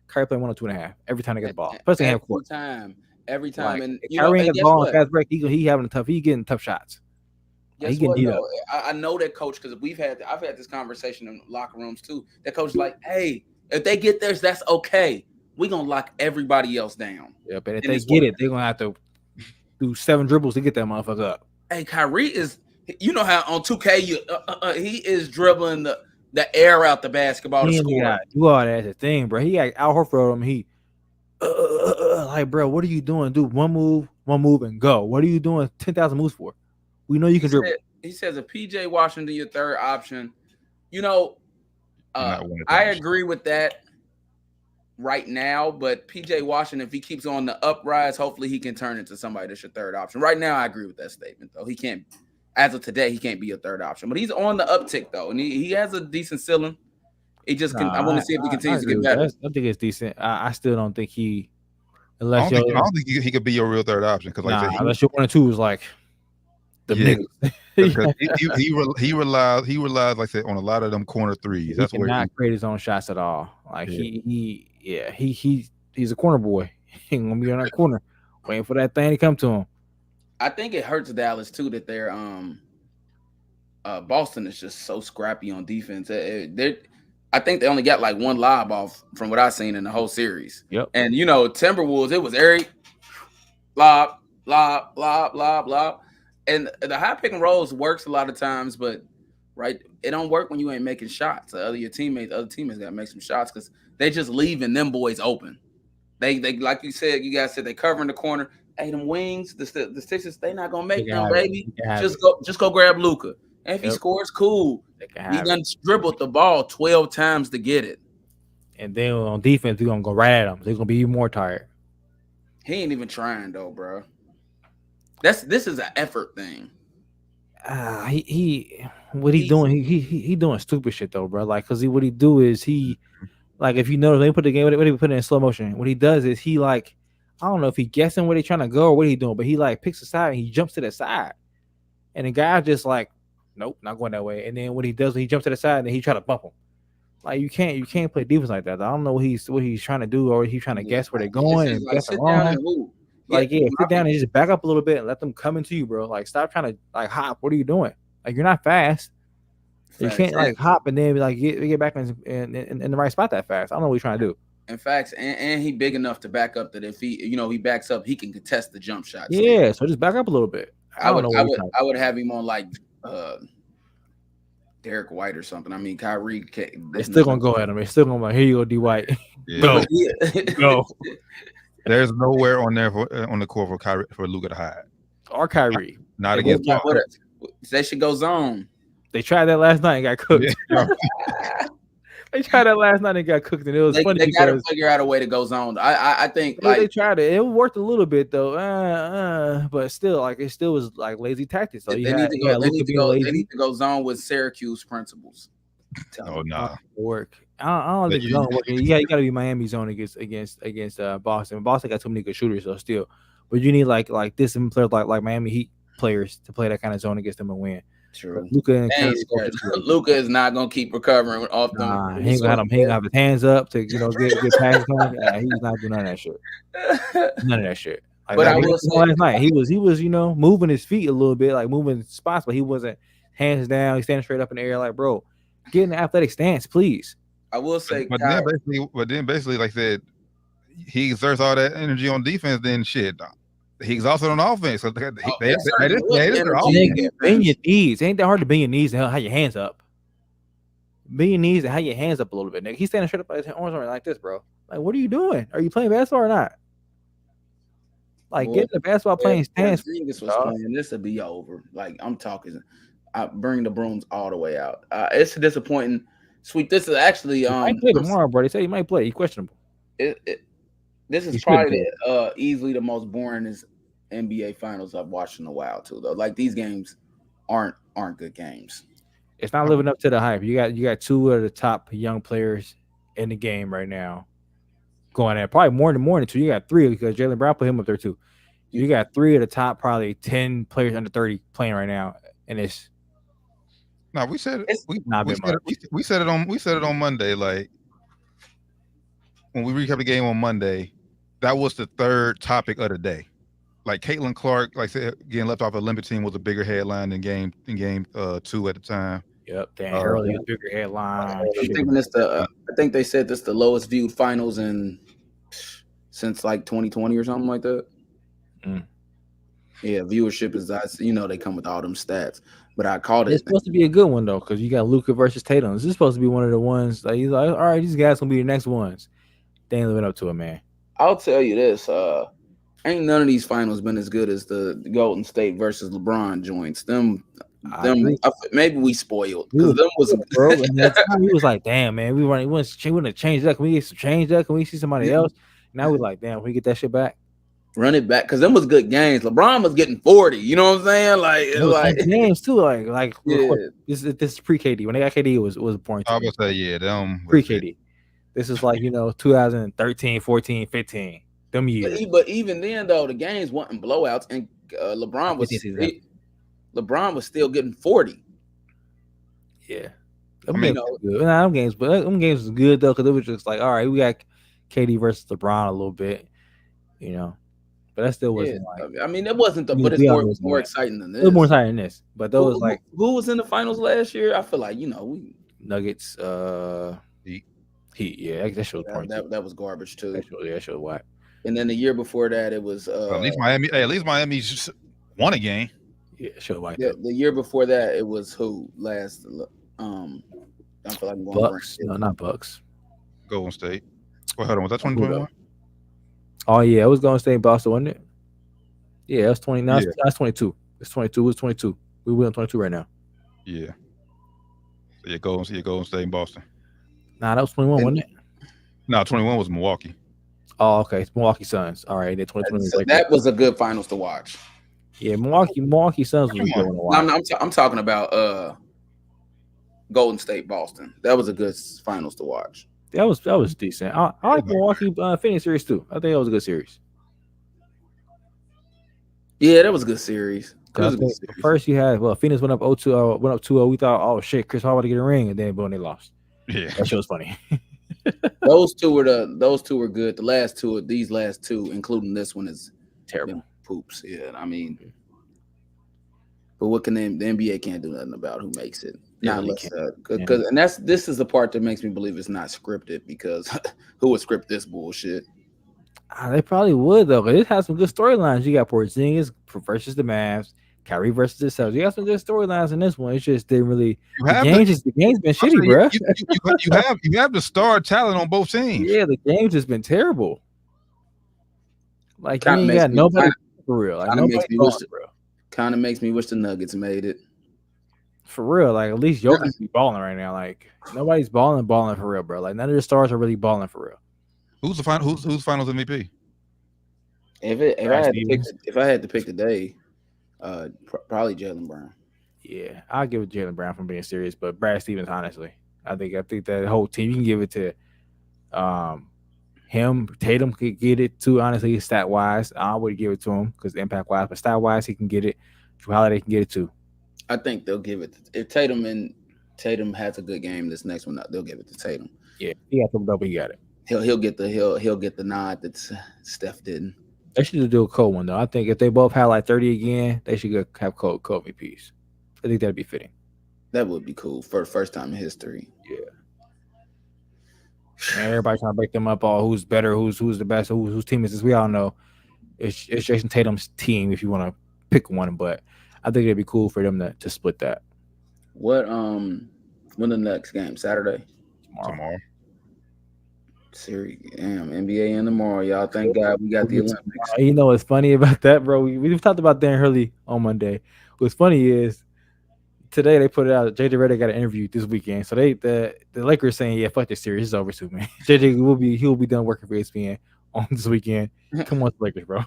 S4: Kyrie playing 1 on 2.5 every time they get the ball. Especially half court.
S5: Every time.
S4: Like,
S5: and
S4: Kyrie gets the ball on fast break. He getting tough shots.
S5: Guess what, though? I know that coach because I've had this conversation in locker rooms too. That coach is like, hey, if they get theirs, that's okay. We're gonna lock everybody else down.
S4: Yeah, but if they get it, they're gonna have to do 7 dribbles to get that motherfucker up.
S5: Hey, Kyrie is, you know how on 2K he is dribbling the air out the basketball to score.
S4: Do all that as a thing, bro. He got Al Horford on him. He like, bro, what are you doing? Do one move, and go. What are you doing 10,000 moves for? We know you can dribble.
S5: He says a PJ Washington, your third option. You know, I agree with that right now, but PJ Washington, if he keeps on the uprise, hopefully he can turn into somebody that's your third option. Right now, I agree with that statement, though. He can't, as of today, he can't be your third option. But he's on the uptick, though, and he has a decent ceiling. He just can. I want to see if he continues to get better.
S4: I think it's decent. I still don't think he.
S6: I don't think he could be your real third option because, like,
S4: unless your 1 and 2 is like.
S6: Because he relies, like I said, on a lot of them corner threes.
S4: That's where he cannot create his own shots at all. Like he's a corner boy. He ain't gonna be on that corner waiting for that thing to come to him.
S5: I think it hurts Dallas too that they're Boston is just so scrappy on defense. I think they only got like one lob off from what I've seen in the whole series.
S4: Yep.
S5: And Timberwolves, it was every lob. And the high pick and rolls works a lot of times, but it don't work when you ain't making shots. Other teammates gotta make some shots because they just leaving them boys open. They like you guys said, they covering the corner. Hey, them wings, the Sixers, they not gonna make them, baby. Just go grab Luka. And if he scores, cool. He done dribbled the ball 12 times to get it.
S4: And then on defense, we're gonna go right at him. They're gonna be even more tired.
S5: He ain't even trying though, bro. This is an effort thing.
S4: What he doing? He doing stupid shit though, bro. Like, cause what he do is like, if you notice, they put the game, what he put it in slow motion. What he does is I don't know if he guessing where they trying to go or what he doing, but he like picks a side and he jumps to the side, and the guy just like, nope, not going that way. And then what he does, he jumps to the side and then he try to bump him. Like, you can't play defense like that. I don't know what he's trying to do, or he's trying to guess where they're going and guess wrong. Sit down and just back up a little bit and let them come into you, bro. Like, stop trying to like hop. What are you doing? Like, you're not fast. You can't like hop and then like get back in the right spot that fast. I don't know what he's trying to do.
S5: In fact, and he big enough to back up that if he backs up, he can contest the jump shots.
S4: Yeah, so just back up a little bit.
S5: I would have him on like Derek White or something. I mean, Kyrie.
S4: They're still gonna go at him. They're still gonna like, here you go, D White.
S6: Yeah.
S4: Go.
S6: There's nowhere on there on the court for Luka to hide.
S4: Or Kyrie.
S6: Not against.
S5: They should go zone.
S4: They tried that last night and got cooked. Yeah. They tried that last night and got cooked, and it was funny.
S5: They got to figure out a way to go zone. I think
S4: they tried it. It worked a little bit though, but still, like it still was like lazy tactics. So
S5: they need to go zone with Syracuse principles.
S6: Oh no,
S4: work. I don't think it's gonna work. You got to be Miami zone against Boston. Boston got too many good shooters, so still. But you need like disciplined players like Miami Heat players to play that kind of zone against them and win.
S5: True.
S4: Luka
S5: is not gonna keep recovering off them.
S4: He ain't gonna have his hands up to get passes on. Yeah, he's not doing none of that shit. None of that shit. Like,
S5: but I will say,
S4: last night he was moving his feet a little bit, like moving spots, but he wasn't hands down. He's standing straight up in the air, like, bro, get in the athletic stance, please.
S5: I will say,
S6: but then basically, like I said, he exerts all that energy on defense. Then shit. He exhausted on offense. So bend
S4: your knees. Ain't that hard to bend your knees and have your hands up? Bend your knees and have your hands up a little bit, nigga. He's standing straight up with his arms like this, bro. Like, what are you doing? Are you playing basketball or not? Like, get the basketball playing stance.
S5: This would be over. Like, I'm talking. I bring the brooms all the way out. It's disappointing. Sweet. This is actually
S4: he might play tomorrow, bro. They say he might play. He's questionable.
S5: This is probably easily the most boringest NBA finals I've watched in a while too. Though, like, these games aren't good games.
S4: It's not living up to the hype. You got two of the top young players in the game right now going at probably more than two. You got three because Jaylen Brown put him up there too. You got three of the top probably 10 players under 30 playing right now, and it's.
S6: No, we said it on Monday. Like, when we recap the game on Monday, that was the third topic of the day. Like, Caitlin Clark, like said, getting left off a Olympic team was a bigger headline than game 2 at the time.
S4: Yep, Dan Hurley was a bigger headline.
S5: I think they said this the lowest viewed finals since like 2020 or something like that.
S4: Mm.
S5: Yeah, viewership is they come with all them stats. But I called it.
S4: It's supposed to be a good one though, because you got Luka versus Tatum. This is supposed to be one of the ones. Like, he's like, all right, these guys gonna be the next ones. They ain't living up to it, man.
S5: I'll tell you this: ain't none of these finals been as good as the Golden State versus LeBron joints. Maybe we spoiled because them was
S4: bro. And that time he was like, "Damn, man, we want to change that. Can we get some change that? Can we see somebody else?" Now we're like, "Damn, can we get that shit back?
S5: Run it back," because them was good games. LeBron was getting 40. You know what I'm saying? Like
S4: games too. Like yeah. This is pre KD. When they got KD, it was boring.
S6: I would say them
S4: pre KD. This is like 2013, 14, 15. Them years.
S5: But even then though, the games wasn't blowouts, and LeBron was still getting 40.
S4: Yeah. Them games was good though, because it was just like, all right, we got KD versus LeBron a little bit, but that still wasn't like.
S5: I mean, it wasn't but it's more exciting than this.
S4: It was more exciting than this, but those
S5: who was in the finals last year? I feel like we
S4: Nuggets. Heat, yeah, that show's point.
S5: That was garbage too.
S4: That show whack.
S5: And then the year before that, it was
S6: at least Miami. Hey, at least Miami just won a game.
S4: Yeah, show whack.
S5: The year before that, it was who last? I feel like I'm going
S4: Bucks. No, not Bucks.
S6: Golden State. Well, hold on. Was that 2021?
S4: Oh yeah, it was Golden State, Boston, wasn't it? Yeah, it was 20. Now it's 22. It's 22. It's 22. We win 22 right now.
S6: Yeah. So Golden State in Boston.
S4: Nah, that was 21, wasn't it?
S6: No, 21 was Milwaukee.
S4: Oh, okay. It's Milwaukee Suns. All right, then 2020.
S5: That was a good finals to watch.
S4: Yeah, Milwaukee Suns was good to watch.
S5: I'm talking about Golden State Boston. That was a good finals to watch.
S4: That was decent. I like Milwaukee Phoenix series too. I think that was a good series.
S5: Yeah, that was a good series.
S4: First you had Phoenix went up 0-2, went up 2-0. We thought, oh shit, Chris Paul about to get a ring, and then boom, they lost.
S6: Yeah,
S4: that shit was funny.
S5: those two were good. These last two, including this one, is
S4: terrible.
S5: Poops. Yeah, I mean, but what can the NBA can't do nothing about who makes it. Not unless and this is the part that makes me believe it's not scripted, because who would script this bullshit?
S4: They probably would though. It has some good storylines. You got Porzingis versus the Mavs, Kyrie versus the Celtics. You got some good storylines in this one. It just didn't really. The game's been shitty, bro.
S6: You have the star talent on both teams.
S4: Yeah, the game's just been terrible. Like you ain't got nobody for real. Like
S5: kind of makes me wish the Nuggets made it.
S4: For real, like at least Jokic be balling right now. Like nobody's balling for real, bro. Like none of the stars are really balling for real.
S6: Who's the final? Who's finals MVP?
S5: If I had to pick today, probably Jaylen Brown.
S4: Yeah, I'll give it Jaylen Brown for being serious, but Brad Stevens, honestly, I think that whole team, you can give it to him. Tatum could get it too. Honestly, stat wise, I would give it to him because impact wise, but stat wise, he can get it. Drew Holiday can get it too.
S5: I think they'll give it if Tatum has a good game. This next one, they'll give it to Tatum.
S4: Yeah, he got double. He got it.
S5: He'll get the nod that Steph didn't.
S4: They should do a Cole one though. I think if they both had like 30 again, they should have Cole MVPs. I think that'd be fitting.
S5: That would be cool for the first time in history.
S4: Yeah. And everybody trying to break them up. All who's better, who's the best, whose team is this? We all know it's Jason Tatum's team if you want to pick one, but I think it'd be cool for them to split that.
S5: When the next game? Saturday?
S6: Tomorrow.
S5: Series, damn, NBA and tomorrow, y'all. Thank God we got the Olympics.
S4: You know what's funny about that, bro? We've talked about Darren Hurley on Monday. What's funny is today they put it out. JJ Redick got an interview this weekend, so the Lakers saying, "Yeah, fuck this series, it's over soon, man." JJ will be done working for ESPN on this weekend. Come on, Lakers, bro.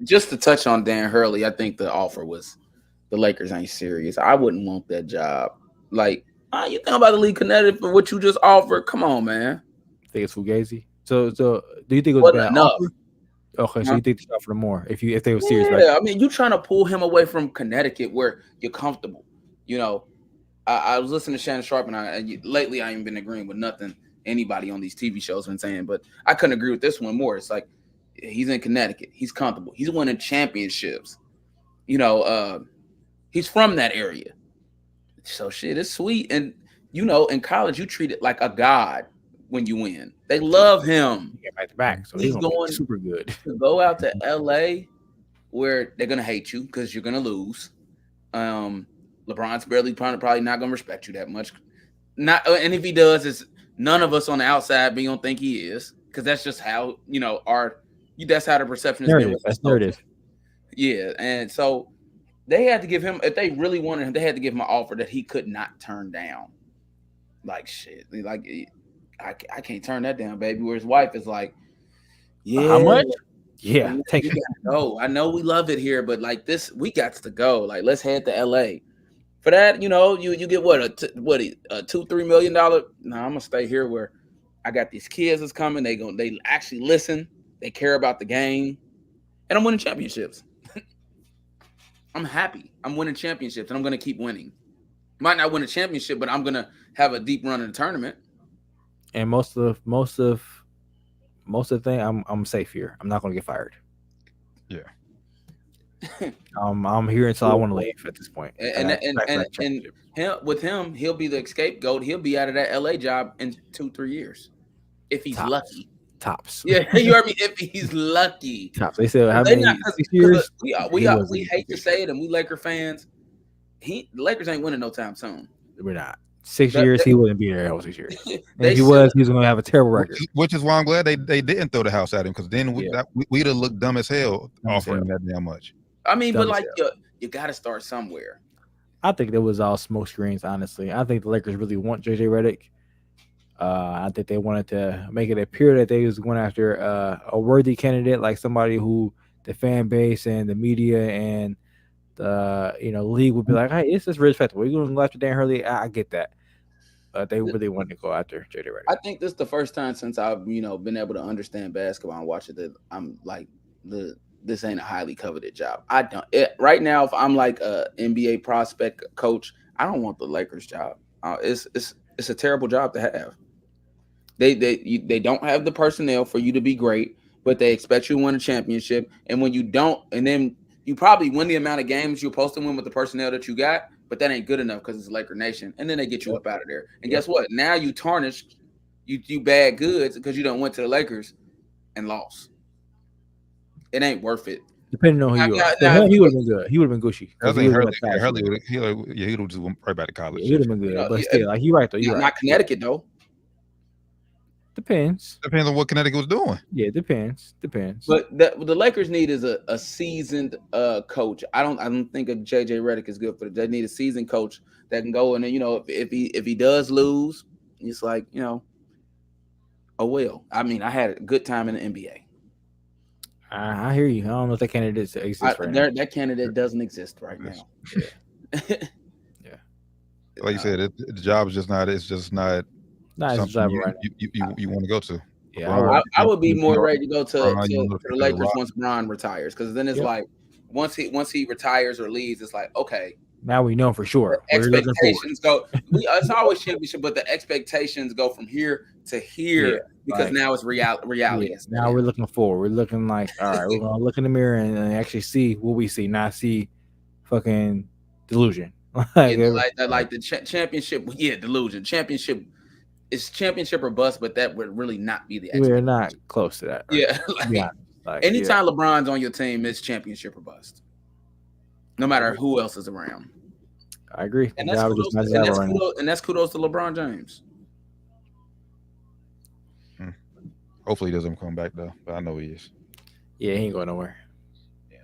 S5: Just to touch on Dan Hurley, I think the offer was the Lakers ain't serious. I wouldn't want that job. Like, you think about the league Connecticut for what you just offered? Come on, man.
S4: I think it's Fugazi. So do you think it was bad
S5: enough?
S4: Offer? Okay, so you think they offered more if they were serious?
S5: Yeah, right? I mean, you trying to pull him away from Connecticut where you're comfortable. You know, I was listening to Shannon Sharp, and lately I ain't been agreeing with nothing anybody on these TV shows been saying, but I couldn't agree with this one more. It's like he's in Connecticut, he's comfortable, he's winning championships. You know, he's from that area, so shit, it's sweet. And you know, in college, you treat it like a god. When you win, they love him.
S4: Yeah, back to back, so he's going super good.
S5: To go out to LA, where they're gonna hate you because you're gonna lose. LeBron's probably not gonna respect you that much. And if he does, it's none of us on the outside gonna think he is, because that's just how that's how the perception is.
S4: That's there it is.
S5: Yeah, and so they had to give him, if they really wanted him, they had to give him an offer that he could not turn down. Like shit, like. I can't turn that down, baby. Where his wife is like, yeah,
S4: how much? Yeah, take it.
S5: Go. I know we love it here, but like this, we got to go. Like, let's head to LA. For that, you know, you get a $2-3 million. No, I'm gonna stay here where I got these kids that's coming. They actually listen. They care about the game, and I'm winning championships. I'm happy. I'm winning championships, and I'm gonna keep winning. Might not win a championship, but I'm gonna have a deep run in the tournament.
S4: And most of the thing, I'm safe here. I'm not gonna get fired.
S6: Yeah.
S4: I'm here until I want to leave at this point.
S5: And him, he'll be the scapegoat. He'll be out of that LA job in 2-3 years if he's lucky.
S4: Tops.
S5: Yeah, you heard me. If he's lucky.
S4: Tops. They said how many years?
S5: We hate to say it, and we Laker fans. The Lakers ain't winning no time soon.
S4: We're not. 6 years, he wouldn't be there. 6 years. And if he was going to have a terrible record.
S6: Which is why I'm glad they didn't throw the house at him, because then we'd have looked dumb as hell offering that damn much.
S5: I mean, but like you got to start somewhere.
S4: I think that was all smoke screens, honestly. I think the Lakers really want JJ Redick. I think they wanted to make it appear that they was going after a worthy candidate, like somebody who the fan base and the media and the league would be like, hey, it's this respectable. We're going to go after Dan Hurley. I get that. But they really wanted to go after JJ Redick.
S5: I think this is the first time since I've been able to understand basketball and watch it that I'm like this ain't a highly coveted job. Right now, if I'm like a NBA prospect coach, I don't want the Lakers job. It's a terrible job to have. They don't have the personnel for you to be great, but they expect you to win a championship. And when you don't, and then you probably win the amount of games you're supposed to win with the personnel that you got, but that ain't good enough because it's Laker Nation. And then they get you up out of there. And guess what? Now you tarnished, you bad goods because you done went to the Lakers and lost. It ain't worth it.
S4: Depending on who you are. He would have been good. He would have been Gucci.
S6: I think Hurley would have just went right back to college.
S4: He would have been good. But still, like, you're right, though. You're right.
S5: Not Connecticut, though.
S4: Depends
S6: on what Connecticut was doing.
S4: Yeah, depends.
S5: But the Lakers need is a seasoned coach. I don't think a JJ Redick is good for it. They need a seasoned coach that can go and if he does lose, it's like oh well. I mean, I had a good time in the NBA.
S4: I hear you. I don't know if that candidate exists right now.
S5: That candidate doesn't exist right now.
S4: Yeah.
S6: Like you said, the job is just not. It's just not. Something you want to go to.
S4: Yeah,
S5: I would be more ready to go to the Lakers once Bron retires, because then it's like once he retires or leaves, it's like okay.
S4: Now we know for sure.
S5: Expectations go. It's always championship, but the expectations go from here to here because now it's reality.
S4: Yeah, now we're looking forward. We're looking like, all right, we're gonna look in the mirror and actually see what we see, not see fucking delusion.
S5: like the championship. Yeah, delusion. Championship. It's championship or bust, but that would really not be the.
S4: We're not close to that.
S5: Right? Yeah. Anytime LeBron's on your team, it's championship or bust. No matter who else is around.
S4: I agree.
S5: And that's kudos to LeBron James.
S6: Hopefully he doesn't come back though, but I know he is.
S4: Yeah, he ain't going nowhere.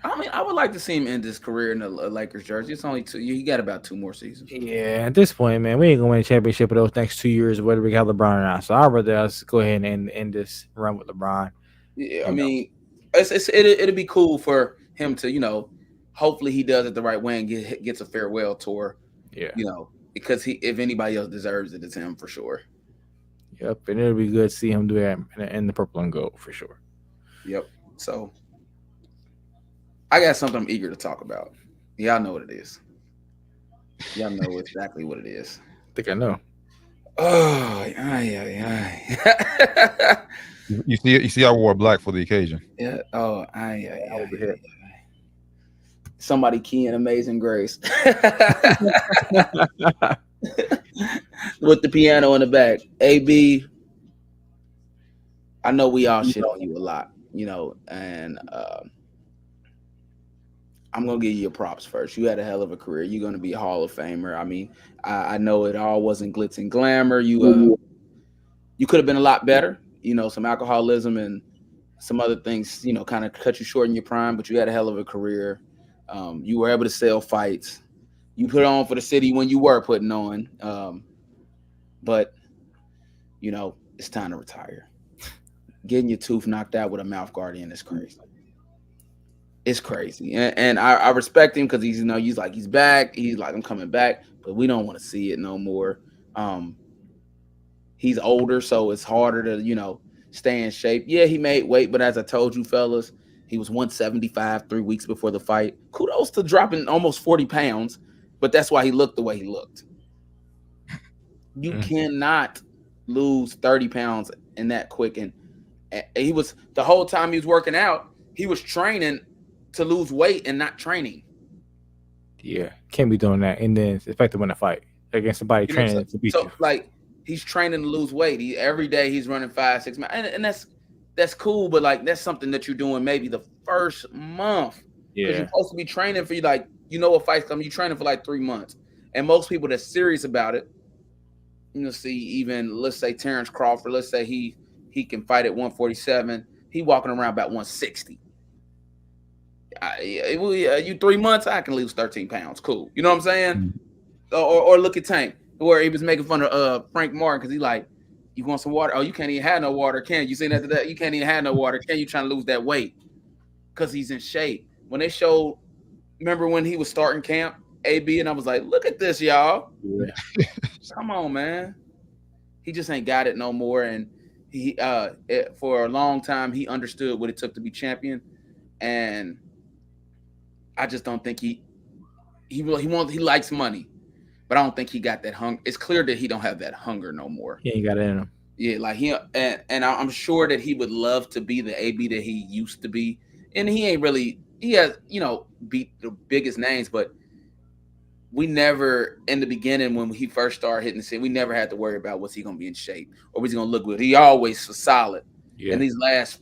S5: I mean, I would like to see him end his career in the Lakers jersey. It's only 2. He got about 2 more seasons.
S4: Yeah, at this point, man, we ain't gonna win a championship of those next 2 years, whether we got LeBron or not. So I'd rather us go ahead and end this run with LeBron.
S5: Yeah, I mean, it'd be cool for him to, hopefully he does it the right way and gets a farewell tour.
S4: Yeah,
S5: because if anybody else deserves it, it's him for sure.
S4: Yep, and it'll be good to see him do that in the purple and gold for sure.
S5: Yep. So I got something I'm eager to talk about. Y'all know what it is. Y'all know exactly what it is.
S4: I think I know.
S5: Oh,
S6: You see, I wore black for the occasion.
S5: Yeah. Oh, somebody keying Amazing Grace with the piano in the back. AB, I know we all shit on you a lot, and I'm gonna give you your props first. You had a hell of a career. You're gonna be a Hall of Famer. I mean, I know it all wasn't glitz and glamour. You could have been a lot better. Some alcoholism and some other things, kind of cut you short in your prime. But you had a hell of a career. You were able to sell fights. You put on for the city when you were putting on. But it's time to retire. Getting your tooth knocked out with a mouth guardian is crazy. It's crazy, and I respect him because he's he's back. He's like, I'm coming back, but we don't want to see it no more. He's older, so it's harder to stay in shape. Yeah, he made weight, but as I told you, fellas, he was 175 3 weeks before the fight. Kudos to dropping almost 40 pounds, but that's why he looked the way he looked. You cannot lose 30 pounds in that quick, and he was the whole time he was working out, he was training to lose weight and not training.
S4: Yeah, can't be doing that. And then expect to win a fight against somebody training to beat you.
S5: Like he's training to lose weight. Every day he's running 5-6 miles, and that's cool. But like that's something that you're doing maybe the first month. Because you're supposed to be training for a fight's coming. You're training for like 3 months, and most people that's serious about it, see even let's say Terrence Crawford. Let's say he can fight at 147. He walking around about 160. You 3 months, I can lose 13 pounds. Cool. You know what I'm saying?
S6: Mm-hmm.
S5: Or look at Tank, where he was making fun of Frank Martin because he like, you want some water? Oh, you can't even have no water, can you? Seen that? You can't even have no water, can you? Trying to lose that weight because he's in shape. When they showed, remember when he was starting camp, AB, and I was like, look at this, y'all.
S4: Yeah.
S5: Come on, man. He just ain't got it no more. And he for a long time he understood what it took to be champion. And I just don't think he likes money, but I don't think he got that hunger. It's clear that he don't have that hunger no more.
S4: He ain't got it in him.
S5: Yeah, like and I'm sure that he would love to be the AB that he used to be. And he ain't really, he has, beat the biggest names, but we never, in the beginning when he first started hitting the scene, we never had to worry about was he going to be in shape or was he going to look good. He always was solid.
S4: Yeah.
S5: In these last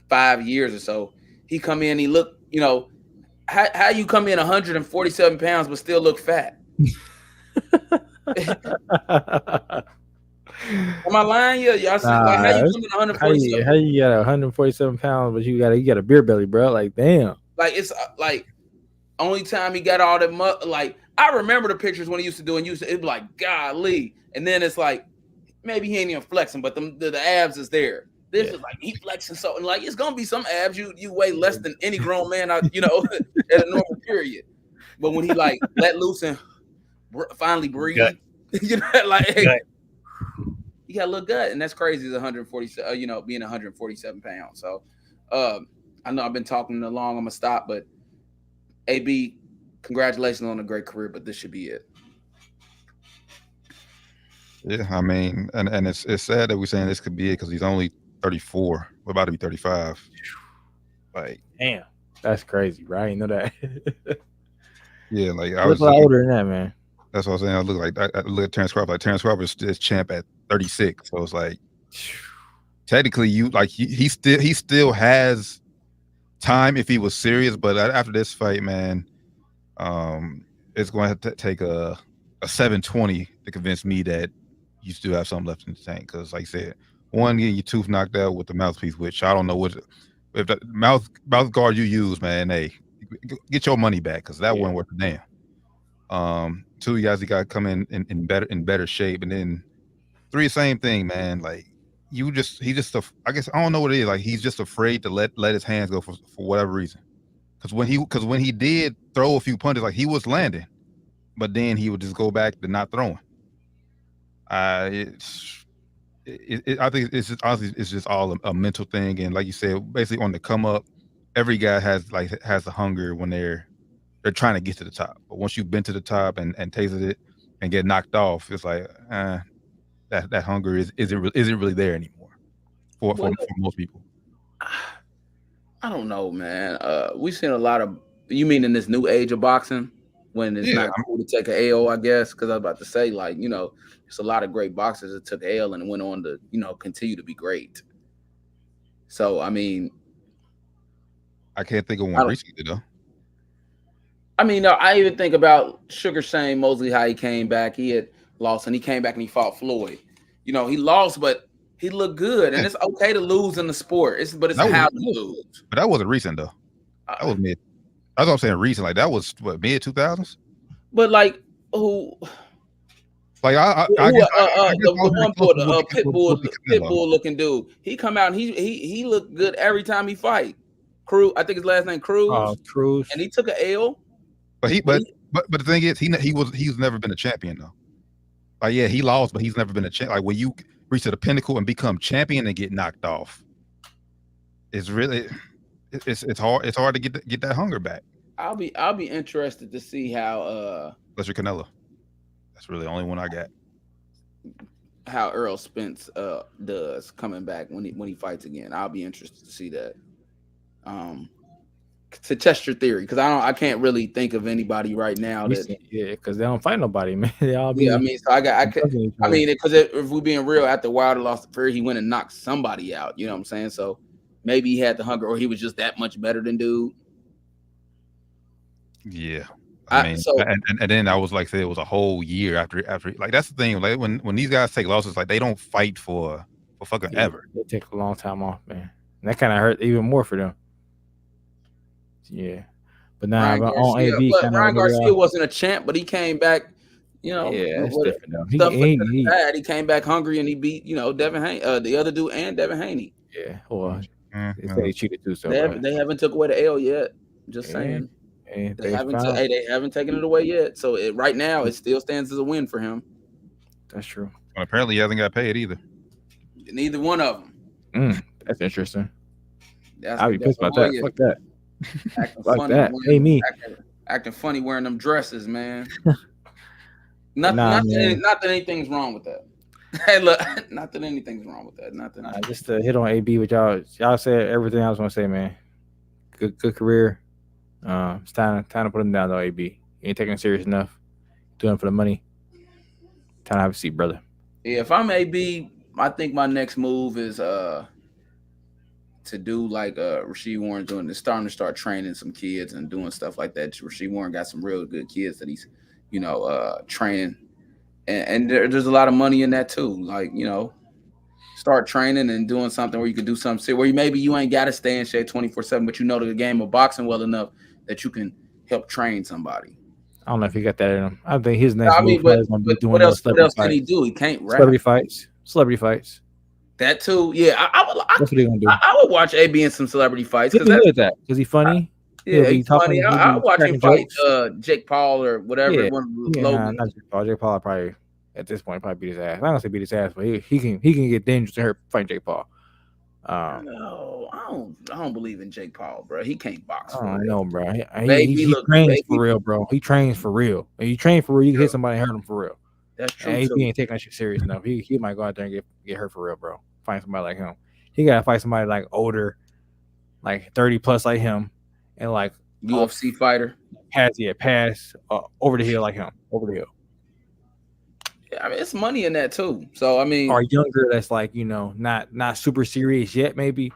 S5: 5 years or so, he come in, he look, how you come in 147 pounds but still look fat? Am I lying? Y'all see, like, how you come in 147?
S4: How you got 147 pounds, but you got a beer belly, bro? Like, damn.
S5: Like, it's like only time he got all that like, I remember the pictures when he used to do, and it'd be like, golly. And then it's like, maybe he ain't even flexing, but the abs is there. This is like he flexing so, and like it's gonna be some abs you weigh less than any grown man out, at a normal period. But when he like let loose and finally breathe, like hey, you got a little gut, and that's crazy. Is 147, being 147 pounds. So, I know I've been talking long. I'm gonna stop, but AB, congratulations on a great career, but this should be it.
S6: Yeah, I mean, and it's sad that we're saying this could be it because he's only 34. We're about to be 35. Like,
S4: damn, that's crazy, right? You know that.
S6: Yeah, like
S4: I was a lot older than that, man.
S6: That's what I'm saying. I look at Terrence Crawford. Like Terrence Crawford is champ at 36. So it's like technically he still has time if he was serious. But after this fight, man, it's going to take a 720 to convince me that you still have something left in the tank. Because like I said, one, getting your tooth knocked out with the mouthpiece, which I don't know if the mouth guard you use, man, hey, get your money back because that wasn't worth a damn. Two, you guys got to come in better shape, and then three, same thing, man. Like I guess I don't know what it is. Like he's just afraid to let his hands go for whatever reason. Because when he did throw a few punches, like he was landing, but then he would just go back to not throwing. I think it's just honestly it's just all a mental thing, and like you said, basically on the come up, every guy has the hunger when they're trying to get to the top. But once you've been to the top and tasted it and get knocked off, it's like that hunger isn't really there anymore for most people.
S5: I don't know, man. We've seen a lot of. You mean in this new age of boxing when it's not cool to take an AO, I guess? Because I was about to say, like, there's a lot of great boxers that took AL and went on to, continue to be great. So, I mean,
S6: I can't think of one recently though.
S5: I mean, no, I even think about Sugar Shane Mosley, how he came back. He had lost, and he came back and he fought Floyd. He lost, but he looked good, and it's okay to lose in the sport. But it's how to lose.
S6: But that wasn't recent though. That was mid. That's what I'm saying. Recent, like that was what, mid 2000s.
S5: But like who?
S6: Like
S5: Pitbull looking dude. He come out and he looked good every time he fight. Cruz, I think his last name Cruz.
S4: Cruz,
S5: and he took an L.
S6: But the thing is, he's never been a champion though. Like he lost, but he's never been a champ. Like when you reach to the pinnacle and become champion and get knocked off, it's really it's hard. It's hard to get that hunger back.
S5: I'll be interested to see how
S6: Unless you're Canelo. That's really the only one I got.
S5: How Earl Spence does coming back when he fights again. I'll be interested to see that. to test your theory, because I can't really think of anybody right now that.
S4: Yeah, because they don't fight nobody, man. They all be.
S5: Yeah, I mean, so I mean, because if we're being real, after Wilder lost to Fury, he went and knocked somebody out. You know what I'm saying? So maybe he had the hunger, or he was just that much better than dude.
S6: Yeah. I mean, and then I was like, say it was a whole year after like that's the thing. Like when these guys take losses, like they don't fight for fucking ever.
S4: They take a long time off, man. And that kind of hurt even more for them. Yeah, but now on AB,
S5: Ryan Garcia wasn't a champ, but he came back. You know,
S4: yeah, that's different though.
S5: He came back hungry and he beat Devin Haney, the other dude, and Devin Haney.
S4: Yeah, well, they say he cheated too. So
S5: they haven't took away the L yet. Just saying. They haven't taken it away yet. So right now it still stands as a win for him.
S4: That's true.
S6: Well, apparently he hasn't got paid either.
S5: Neither one of them.
S4: That's interesting. I'll be pissed about that. Fuck that.
S5: Acting
S4: like
S5: funny
S4: that. Hey, me.
S5: Acting funny wearing them dresses, man. Not that anything's wrong with that. Hey, look, not that anything's wrong with that. Nothing.
S4: Just to hit on AB with y'all. Y'all said everything I was gonna say, man. Good career. It's time to put him down though, AB. You ain't taking it serious enough. Doing it for the money. Time to have a seat, brother.
S5: Yeah, if I'm AB, I think my next move is to do like Rasheed Warren doing is starting to start training some kids and doing stuff like that. Rasheed Warren got some real good kids that he's, training. And there's a lot of money in that too. Like, start training and doing something where you can do something where maybe you ain't got to stay in shape 24/7, but you know the game of boxing well enough that you can help train somebody.
S4: I don't know if he got that in him. I think his next move
S5: is going to be doing what else can he do? He can't rap.
S4: Celebrity fights.
S5: That too. Yeah,
S4: that's what he's gonna do.
S5: I would watch AB in some celebrity fights
S4: because good at that. Because he's funny.
S5: Yeah, he's funny. I would watch him fight Jake Paul or whatever.
S4: Yeah, not Jake Paul. Jake Paul probably at this point probably beat his ass. I'm not gonna say beat his ass, but he can get dangerous to hurt fighting Jake Paul.
S5: No, I don't believe in Jake Paul, bro. He can't box.
S4: I know, bro. He trains for real, bro. He trains for real. And you train for real, you can hit somebody and hurt him for real.
S5: That's true.
S4: And he ain't taking that shit serious enough. He might go out there and get hurt for real, bro. Find somebody like him. He gotta fight somebody like older, like 30 plus like him, and like
S5: UFC fighter.
S4: Pass over the hill like him. Over the hill.
S5: Yeah, I mean it's money in that too. So I mean,
S4: or younger that's like not super serious yet, maybe.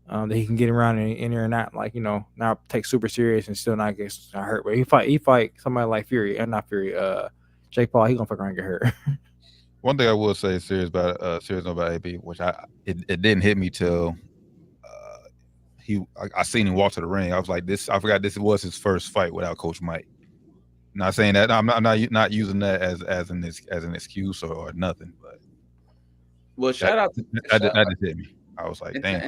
S4: That he can get around in there and not like not take super serious and still not get hurt. But he fight somebody like Fury and not Fury. Jake Paul, he gonna fuck around and get hurt.
S6: One thing I will say serious about AB, which it didn't hit me till I seen him walk to the ring. I was like, I forgot this was his first fight without Coach Mike. Not saying that I'm not using that as an excuse or nothing, but
S5: shout out to
S6: that just hit me. I was like, damn.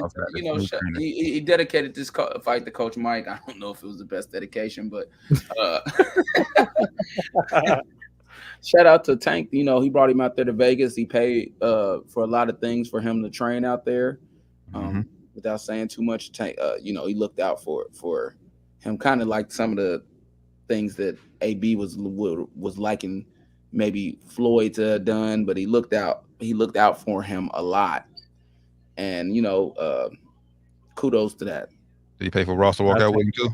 S5: He dedicated this fight to Coach Mike. I don't know if it was the best dedication, but shout out to Tank. He brought him out there to Vegas. He paid for a lot of things for him to train out there. Without saying too much, Tank, he looked out for him, kind of like some of the things that AB was liking maybe Floyd to have done, but he looked out for him a lot. And kudos to that.
S6: Did he pay for Ross to walk out with him too?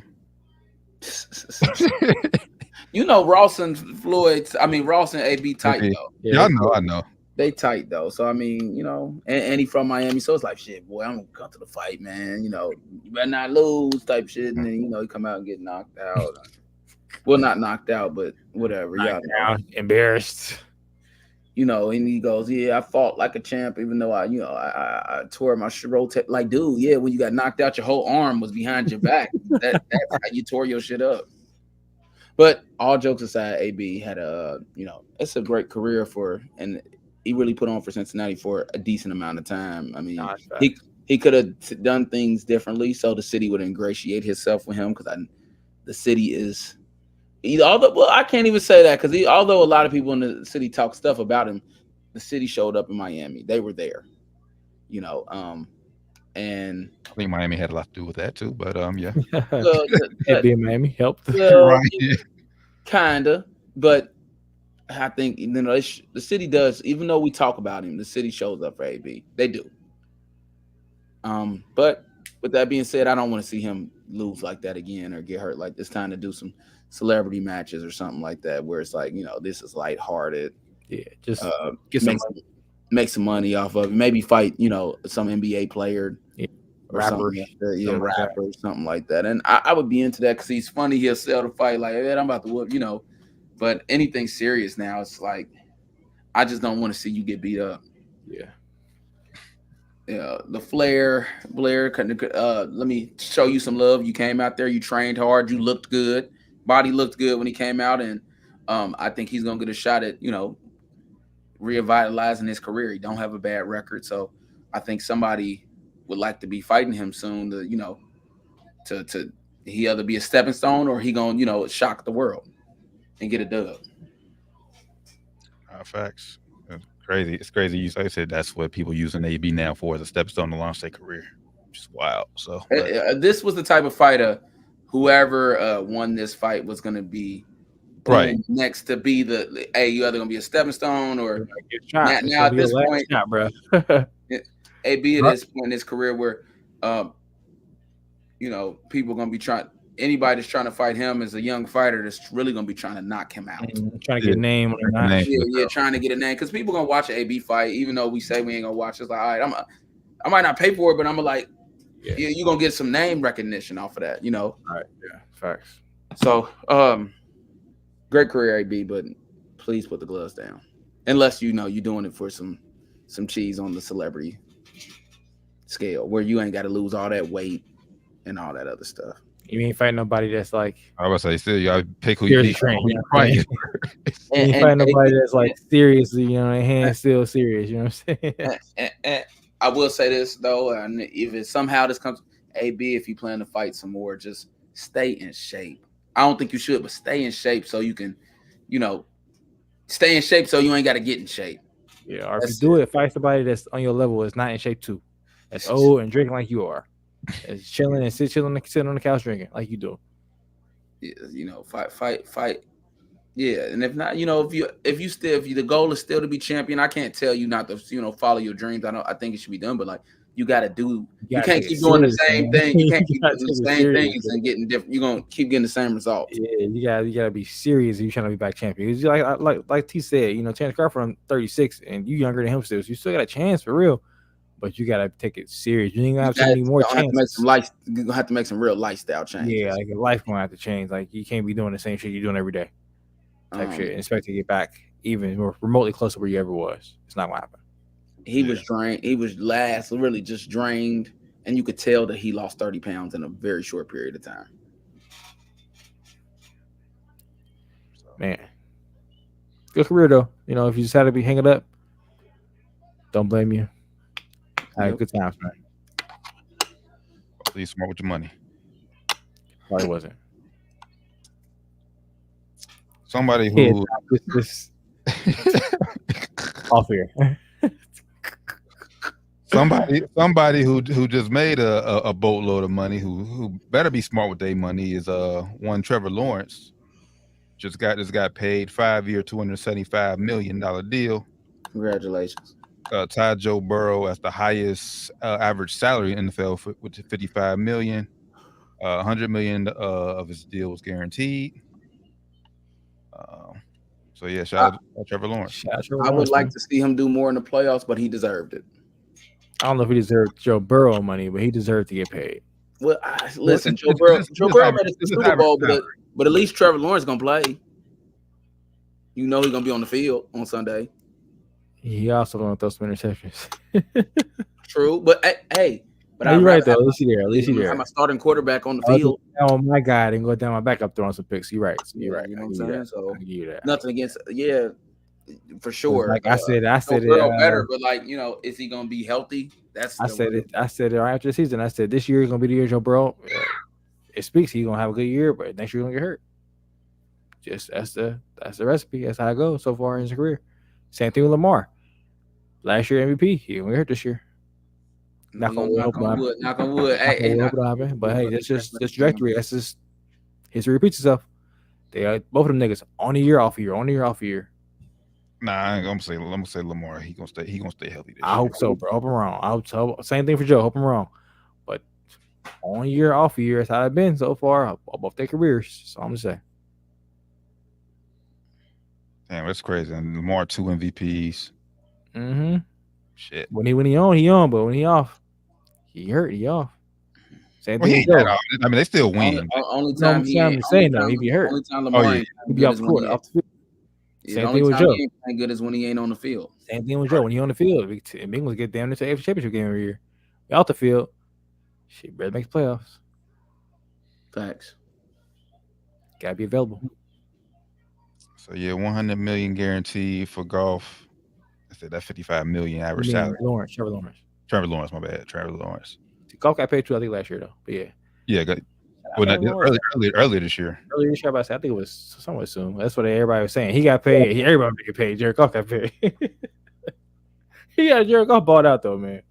S5: Ross and Floyd. I mean, Ross and AB tight though.
S6: Yeah, I know.
S5: They tight though. So I mean, and he from Miami, so it's like shit, boy. I'm gonna come to the fight, man. You better not lose, type shit. And then he come out and get knocked out. Well, not knocked out, but whatever.
S4: Embarrassed.
S5: And he goes, yeah, I fought like a champ, even though I tore my rotate. Like, dude, yeah, when you got knocked out, your whole arm was behind your back. That's how you tore your shit up. But all jokes aside, AB had it's a great career and he really put on for Cincinnati for a decent amount of time. I mean, he could have done things differently, so the city would ingratiate himself with him because the city is. I can't even say that because although a lot of people in the city talk stuff about him, the city showed up in Miami. They were there, and
S6: I think Miami had a lot to do with that too. But yeah,
S4: being Miami helped,
S5: kinda. But I think the city does. Even though we talk about him, the city shows up for AB. They do. But with that being said, I don't want to see him lose like that again or get hurt. Like it's time to do some celebrity matches or something like that, where it's like, this is lighthearted.
S4: Yeah, just
S5: get make some money off of it. Maybe fight, some NBA player or
S4: rappers,
S5: rapper or something like that. And I would be into that because he's funny. He'll sell the fight like, hey, I'm about to whoop, But anything serious now, it's like I just don't want to see you get beat up.
S4: Yeah.
S5: Yeah, the Blair, let me show you some love. You came out there, you trained hard, you looked good. Body looked good when he came out, and I think he's gonna get a shot at, revitalizing his career. He don't have a bad record, so I think somebody would like to be fighting him soon to he either be a stepping stone or he gonna, shock the world and get a dub.
S6: Facts. Crazy. It's crazy. You said that's what people using AB now for as a stepstone to launch their career, which is wild. So
S5: this was the type of fighter whoever won this fight was going to be
S6: right
S5: next to be the you either going to be a stepping stone or now at this point,
S4: shot, bro.
S5: AB at this point in his career where people are going to be anybody that's trying to fight him as a young fighter that's really going to be trying to knock him out.
S4: Trying to get a name.
S5: Trying to get a name because people going to watch an AB fight, even though we say we ain't going to watch. It's like, all right, I might not pay for it, but I'm like, you're going to get some name recognition off of that, All
S4: right, yeah, facts.
S5: So, great career, AB, but please put the gloves down. Unless, you're doing it for some cheese on the celebrity scale where you ain't got to lose all that weight and all that other stuff.
S4: You ain't fighting nobody that's like.
S6: I was about to say, still, y'all pick who you
S4: train. You ain't fighting nobody that's like seriously, their hands still serious. You know what I'm saying?
S5: And I will say this though, and if it somehow this comes, AB, if you plan to fight some more, just stay in shape. I don't think you should, but stay in shape so you can, stay in shape so you ain't got to get in shape.
S4: Yeah, or if you do it, fight somebody that's on your level is not in shape too. That's old and drinking like you are. It's chilling and sit on the couch drinking like you do.
S5: Yeah, fight. Yeah, and if not, if the goal is still to be champion, I can't tell you not to, follow your dreams. I think it should be done, but like you got to do. You can't keep doing the same thing. You can't keep doing the same things and getting different. You're gonna keep getting the same results.
S4: Yeah, you gotta be serious if you're trying to be back champion. It's like T said, Terence Crawford on 36, and you younger than him still. So you still got a chance for real. But you gotta take it serious. You ain't gonna have too many more chances.
S5: You're gonna have to make some real lifestyle changes.
S4: Yeah, like your life gonna have to change. Like you can't be doing the same shit you're doing every day. Type shit and expect to get back even more remotely close to where you ever was. It's not gonna happen.
S5: He was drained. He was really just drained, and you could tell that he lost 30 pounds in a very short period of time.
S4: Man, good career though. If you just had to be hanging up, don't blame you. Have good times, man.
S6: Please smart with your money.
S4: Probably wasn't.
S6: Somebody who
S4: this off here.
S6: somebody who just made a boatload of money, who better be smart with their money is one Trevor Lawrence. Just got paid 5-year, $275 million deal.
S5: Congratulations.
S6: Tied Joe Burrow as the highest average salary in the NFL with $55 million. $100 million of his deal was guaranteed. So yeah, shout out Trevor Lawrence.
S5: I would like to see him do more in the playoffs, but he deserved it.
S4: I don't know if he deserved Joe Burrow money, but he deserved to get paid.
S5: Well, listen, Joe Burrow made it to the Super Bowl, but at least Trevor Lawrence gonna play. He's gonna be on the field on Sunday.
S4: He also don't throw some interceptions.
S5: True, but hey,
S4: you're right though. At least he there.
S5: I'm a starting quarterback on the field.
S4: On my guy, and go down my backup throwing some picks. You're right.
S5: You're right. You know what I'm saying? So
S4: that.
S5: Nothing against, for sure.
S4: Like I said it
S5: better, but is he gonna be healthy?
S4: I said it right after the season. I said this year is gonna be the year Joe Burrow. It speaks he's gonna have a good year, but next year he's gonna get hurt. Just that's the recipe. That's how it goes so far in his career. Same thing with Lamar. Last year MVP, he gonna get hurt this year. Knock on wood. Hey, but hey, that's just this trajectory. That's just history repeats itself. They are both of them niggas on a year, off a year.
S6: Nah, I'm gonna say Lamar. He gonna stay healthy this year.
S4: I hope so, bro. Hope I'm wrong. I hope so. Same thing for Joe. Hope I'm wrong. But On year, off year. That's how it's been so far, both their careers. So I'm gonna say.
S6: Damn, that's crazy. And Lamar 2 MVPs.
S4: Mm-hmm.
S6: Shit.
S4: When he on, but when he off, he hurt, he off. Same thing with Joe.
S6: I mean, they still win.
S5: Only time
S4: he be hurt.
S5: Only time Lamar ain't
S4: he be off the court, off the field.
S5: Same thing with Joe. He ain't good as when he ain't on the field.
S4: Same thing with Joe. When he on the field, Bengals get damn near to AFC Championship game every year. Off the field, shit, better make playoffs.
S5: Facts.
S4: Gotta be available.
S6: So yeah, 100 million guaranteed for golf. I said that 55 million average salary. Trevor Lawrence, my bad. Trevor Lawrence.
S4: Golf got paid too, I think, last year though. But yeah.
S6: Yeah, good. Well, earlier this year.
S4: Earlier this year, I think it was somewhat soon. That's what everybody was saying. He got paid. Everybody get paid. Jared Goff got paid. Jared Goff balled out though, man.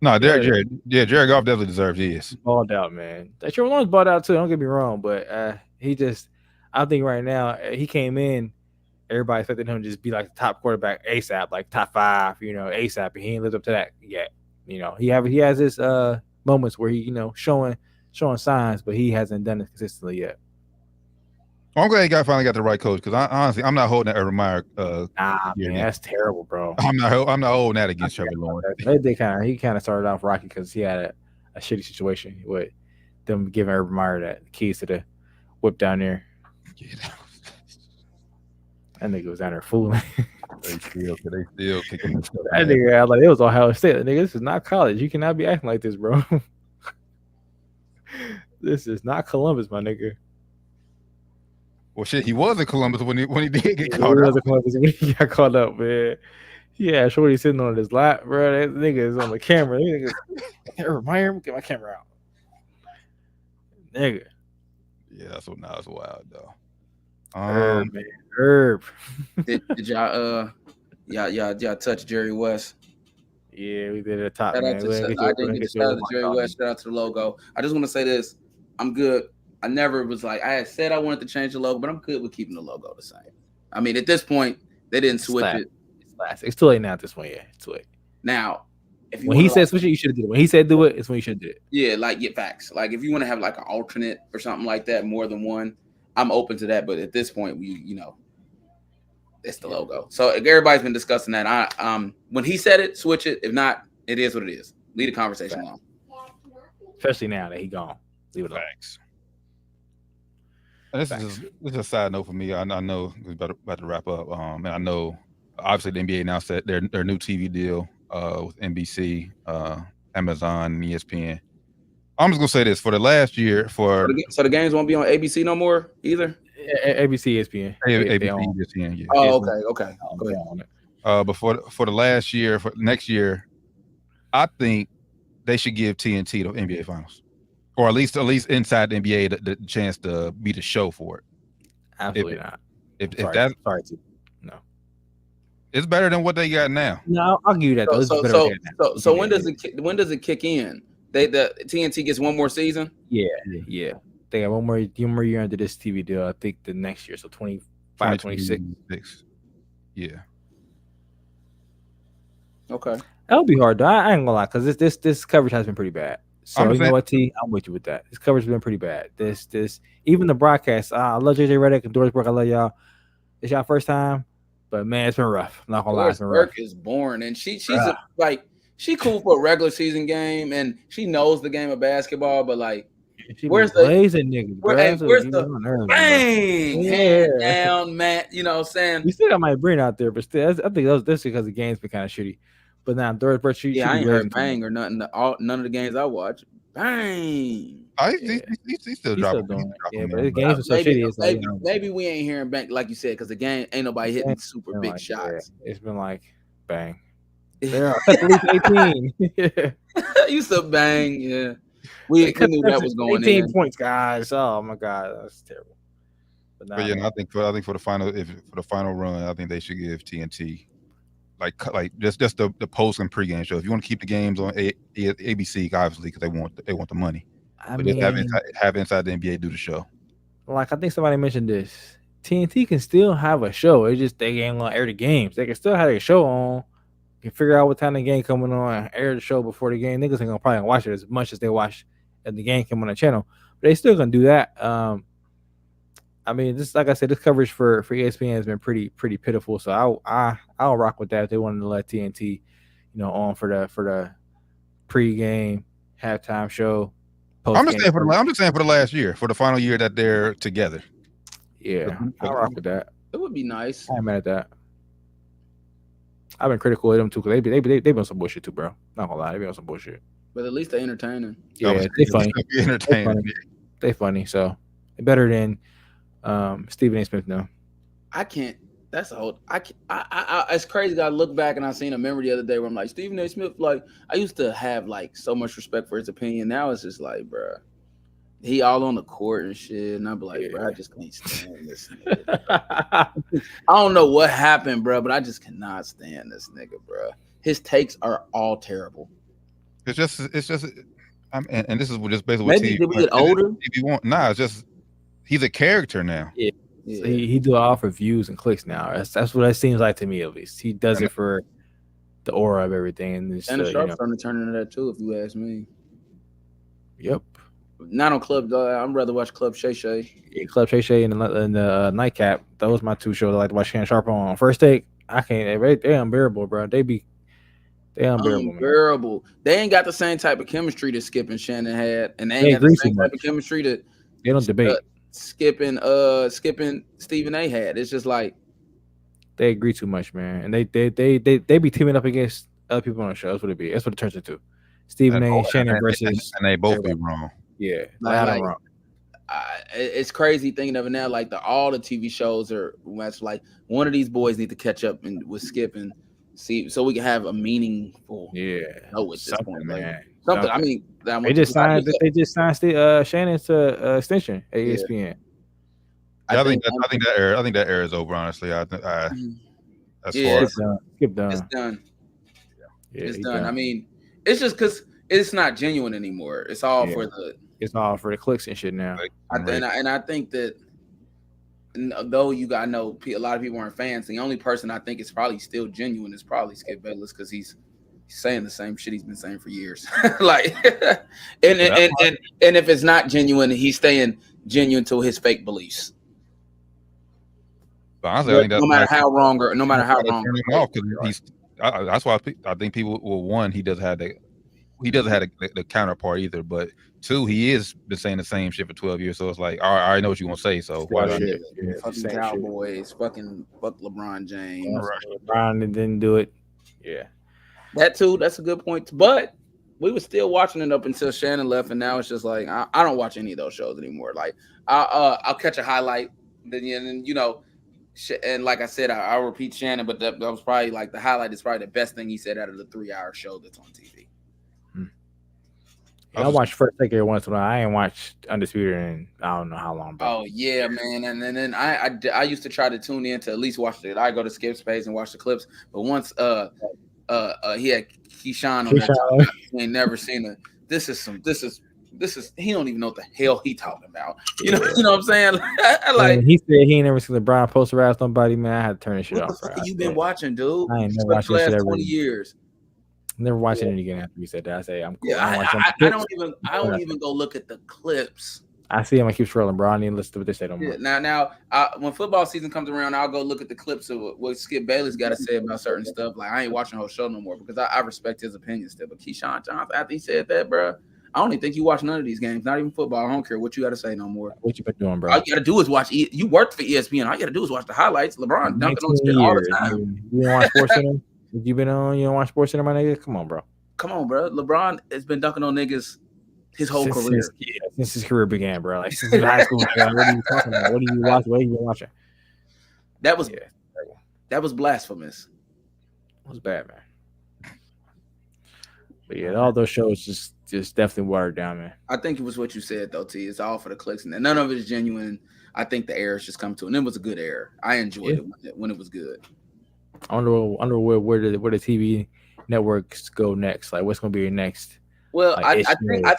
S6: No, Jared Goff definitely deserves his.
S4: Balled out, man. That Trevor Lawrence balled out too. Don't get me wrong, but I think right now he came in. Everybody expected him to just be like the top quarterback ASAP, like top 5, ASAP, and he ain't lived up to that yet. He has his moments where he, showing signs, but he hasn't done it consistently yet.
S6: Well, I'm glad he finally got the right coach because honestly, I'm not holding that Urban Meyer.
S4: Man, that's terrible, bro.
S6: I'm not holding that against Trevor Lawrence.
S4: He kind of started off rocky because he had a shitty situation with them giving Urban Meyer that keys to the whip down there. That nigga was down there fooling.
S6: They still kicking.
S4: That nigga, I was like, it was Ohio State. Nigga, this is not college. You cannot be acting like this, bro. This is not Columbus, my nigga.
S6: Well, shit, he was in Columbus when he did get caught up.
S4: He was in Columbus when he got caught up, man. Yeah, Shorty sitting on his lap, bro. That nigga is on the camera. Nigga, get my camera out, nigga.
S6: Yeah, that's wild though.
S4: Herb.
S5: Did y'all touch Jerry West?
S4: Yeah, we did it at the top.
S5: I didn't get to shout out to Jerry West. Shout out to the logo. I just want to say this. I'm good. I never was like, I had said I wanted to change the logo, but I'm good with keeping the logo the same. I mean, at this point, they didn't switch it.
S4: It's too late now at this point. Yeah, it's too late.
S5: Now, if
S4: when he said switch it, you should have did it. When he said do it, it's when you should have did it.
S5: Yeah, get facts. Like if you want to have like an alternate or something like that, more than one, I'm open to that. But at this point, it's the logo. So everybody's been discussing that. When he said it, switch it. If not, it is what it is. Leave the conversation alone.
S4: Especially now that he gone. Leave it alone.
S6: Thanks. This is a side note for me. I know we're about to wrap up. And I know obviously the NBA announced that their new TV deal with NBC, Amazon, and ESPN. I'm just gonna say this for the last year
S5: so the games won't be on ABC no more either.
S4: ABC, ESPN.
S6: ABC, ESPN. Yeah.
S5: Oh, okay. Go ahead on it.
S6: But for the last year, for next year, I think they should give TNT the NBA Finals, or at least inside the NBA the chance to be the show for it.
S4: Absolutely not.
S5: No.
S6: It's better than what they got now.
S4: No, I'll give you that.
S5: So when does it kick in? The TNT gets one more season.
S4: Yeah. They got one more year under this TV deal. I think the next year, so 25, 26.
S6: Yeah.
S5: Okay.
S4: That'll be hard though. I ain't gonna lie, because this coverage has been pretty bad. So you know what, T? I'm with you with that. This coverage has been pretty bad. This even the broadcast. I love JJ Redick and Doris Burke. I love y'all. It's y'all first time, but man, it's been rough. I'm not gonna lie, it's been rough.
S5: Burke is born, and she's she cool for a regular season game, and she knows the game of basketball, but like. Where's the
S4: niggas?
S5: Where's the bang? Yeah. Hand down, Matt. You know what I'm saying?
S4: We still got my brain out there, but still, I think that's because the game's been kind of shitty. But now, Doris Burke,
S5: I ain't heard bang or nothing. None of the games I watch, bang.
S6: He's still dropping.
S4: Yeah, but the games are so shitty.
S5: Maybe we ain't hearing bang like you said because the game ain't nobody hitting super big shots.
S4: Yeah. It's been like bang. They're at least 18. Yeah.
S5: You said bang, yeah. We knew that was going
S4: 18
S5: in.
S4: points, guys. Oh my god, that's terrible.
S6: But yeah, I think for the final run, I think they should give TNT like just the post and pregame show. If you want to keep the games on ABC, obviously, because they want the money. Just have inside the NBA do the show.
S4: Like I think somebody mentioned this. TNT can still have a show. It's just they ain't gonna air the games. They can still have a show on. You can figure out what time the game coming on, air the show before the game. Niggas ain't gonna probably watch it as much as they watch and the game came on the channel. But they still gonna do that. I mean, this, like I said, this coverage for ESPN has been pretty pitiful. So I'll rock with that if they wanted to let TNT, on for the pregame, halftime show.
S6: I'm just saying for the last year, for the final year that they're together.
S4: Yeah, I'll rock with that.
S5: It would be nice.
S4: I'm mad at that. I've been critical of them too because they been on some bullshit too, bro. Not gonna lie, they been on some bullshit.
S5: But at least they're entertaining.
S4: Yeah, they funny. They funny. So better than Stephen A. Smith now.
S5: I can't. That's a whole. It's crazy. I look back and I seen a memory the other day where I'm like, Stephen A. Smith. Like, I used to have like so much respect for his opinion. Now it's just like, bro, he all on the court and shit, and I'm like, bro, I just can't stand this nigga. I don't know what happened, bro, but I just cannot stand this nigga, bro. His takes are all terrible.
S6: It's just. And this is just basically
S5: maybe did we get older?
S6: It's just he's a character now.
S4: Yeah. So he do it all for views and clicks now. That's what it seems like to me, at least. He does it for the aura of everything. And the
S5: Sharp's starting to turn into that too, if you ask me.
S4: Yep.
S5: Not on Club. I'd rather watch Club Shay Shay.
S4: Yeah, Club Shay Shay and the Nightcap. Those my two shows I like to watch. Shannon Sharp on First Take. I can't. They're unbearable, bro. They unbearable. Man.
S5: They ain't got the same type of chemistry that Skip and Shannon had, and they ain't got the same type of chemistry that
S4: they don't debate.
S5: Skip and Stephen A. had. It's just like
S4: they agree too much, man. And they be teaming up against other people on the show. That's what it be. That's what it turns into. Stephen A. Shannon versus,
S6: and they both be wrong.
S4: Yeah,
S5: wrong. It's crazy thinking of it now. Like all the TV shows are. That's like one of these boys need to catch up with Skip and see, so we can have a meaningful. Know at this point, man. Something. I mean,
S4: they just signed Shannon to extension at ESPN.
S6: I think that era is over. Honestly, Skip done.
S5: It's done. Yeah, it's done. I mean, it's just because it's not genuine anymore. It's all for the.
S4: It's all for the clicks and shit now.
S5: I think that though I know a lot of people aren't fans. The only person I think is probably still genuine is probably Skip Bayless because he's saying the same shit he's been saying for years. Like, and if it's not genuine, he's staying genuine to his fake beliefs.
S6: But honestly, I think
S5: no matter how wrong.
S6: That's why I think people. Well, one, he doesn't have the counterpart either. But two, he is been saying the same shit for 12 years. So it's like, I already know what you want to say. So why not?
S5: Fucking Cowboys, fuck LeBron James.
S4: LeBron didn't do it. Yeah.
S5: That too, that's a good point. But we were still watching it up until Shannon left, and now it's just like I don't watch any of those shows anymore. Like I'll catch a highlight, then and like I said, I'll repeat Shannon, but that was probably like the highlight is probably the best thing he said out of the 3-hour show that's on TV.
S4: I watch First Take every once in a while. I ain't watched Undisputed in I don't know how long.
S5: Bro. Oh yeah, man, and then I used to try to tune in to at least watch it. I go to Skip's page and watch the clips, but once he had Keyshawn on there. He ain't never seen it. This is he don't even know what the hell he talking about. You know what I'm saying? Like
S4: he said he ain't never seen LeBron poster somebody, man. I had to turn this shit off.
S5: What the fuck you been watching, dude?
S4: I ain't never watched this shit
S5: 20 years.
S4: Never watching it again after you said that. I say I'm cool.
S5: Yeah, I don't even go look at the clips.
S4: I see him. I keep scrolling, bro. I need to listen to what they say no more.
S5: Now, when football season comes around, I'll go look at the clips of what Skip Bayless got to say about certain stuff. Like I ain't watching the whole show no more because I respect his opinion still. But Keyshawn Johnson, after he said that, bro, I don't even think you watch none of these games. Not even football. I don't care what you got to say no more.
S4: What you been doing, bro?
S5: All you got to do is watch. You worked for ESPN. All you got to do is watch the highlights. LeBron dunking on shit all the time.
S4: You don't watch Sports Center? You been on? You don't watch Sports Center, my nigga? Come on, bro.
S5: Come on, bro. LeBron has been dunking on niggas his whole career.
S4: Since his career began, bro. Like since high school. What are you talking about? What do you watch? What are you watching?
S5: That was blasphemous.
S4: It was bad, man. But yeah, all those shows just definitely watered down, man.
S5: I think it was what you said though, T. It's all for the clicks, and none of it is genuine. I think the errors just come to, and it was a good error. I enjoyed it when it was good.
S4: I wonder where the TV networks go next. Like, what's gonna be your next?
S5: Well, I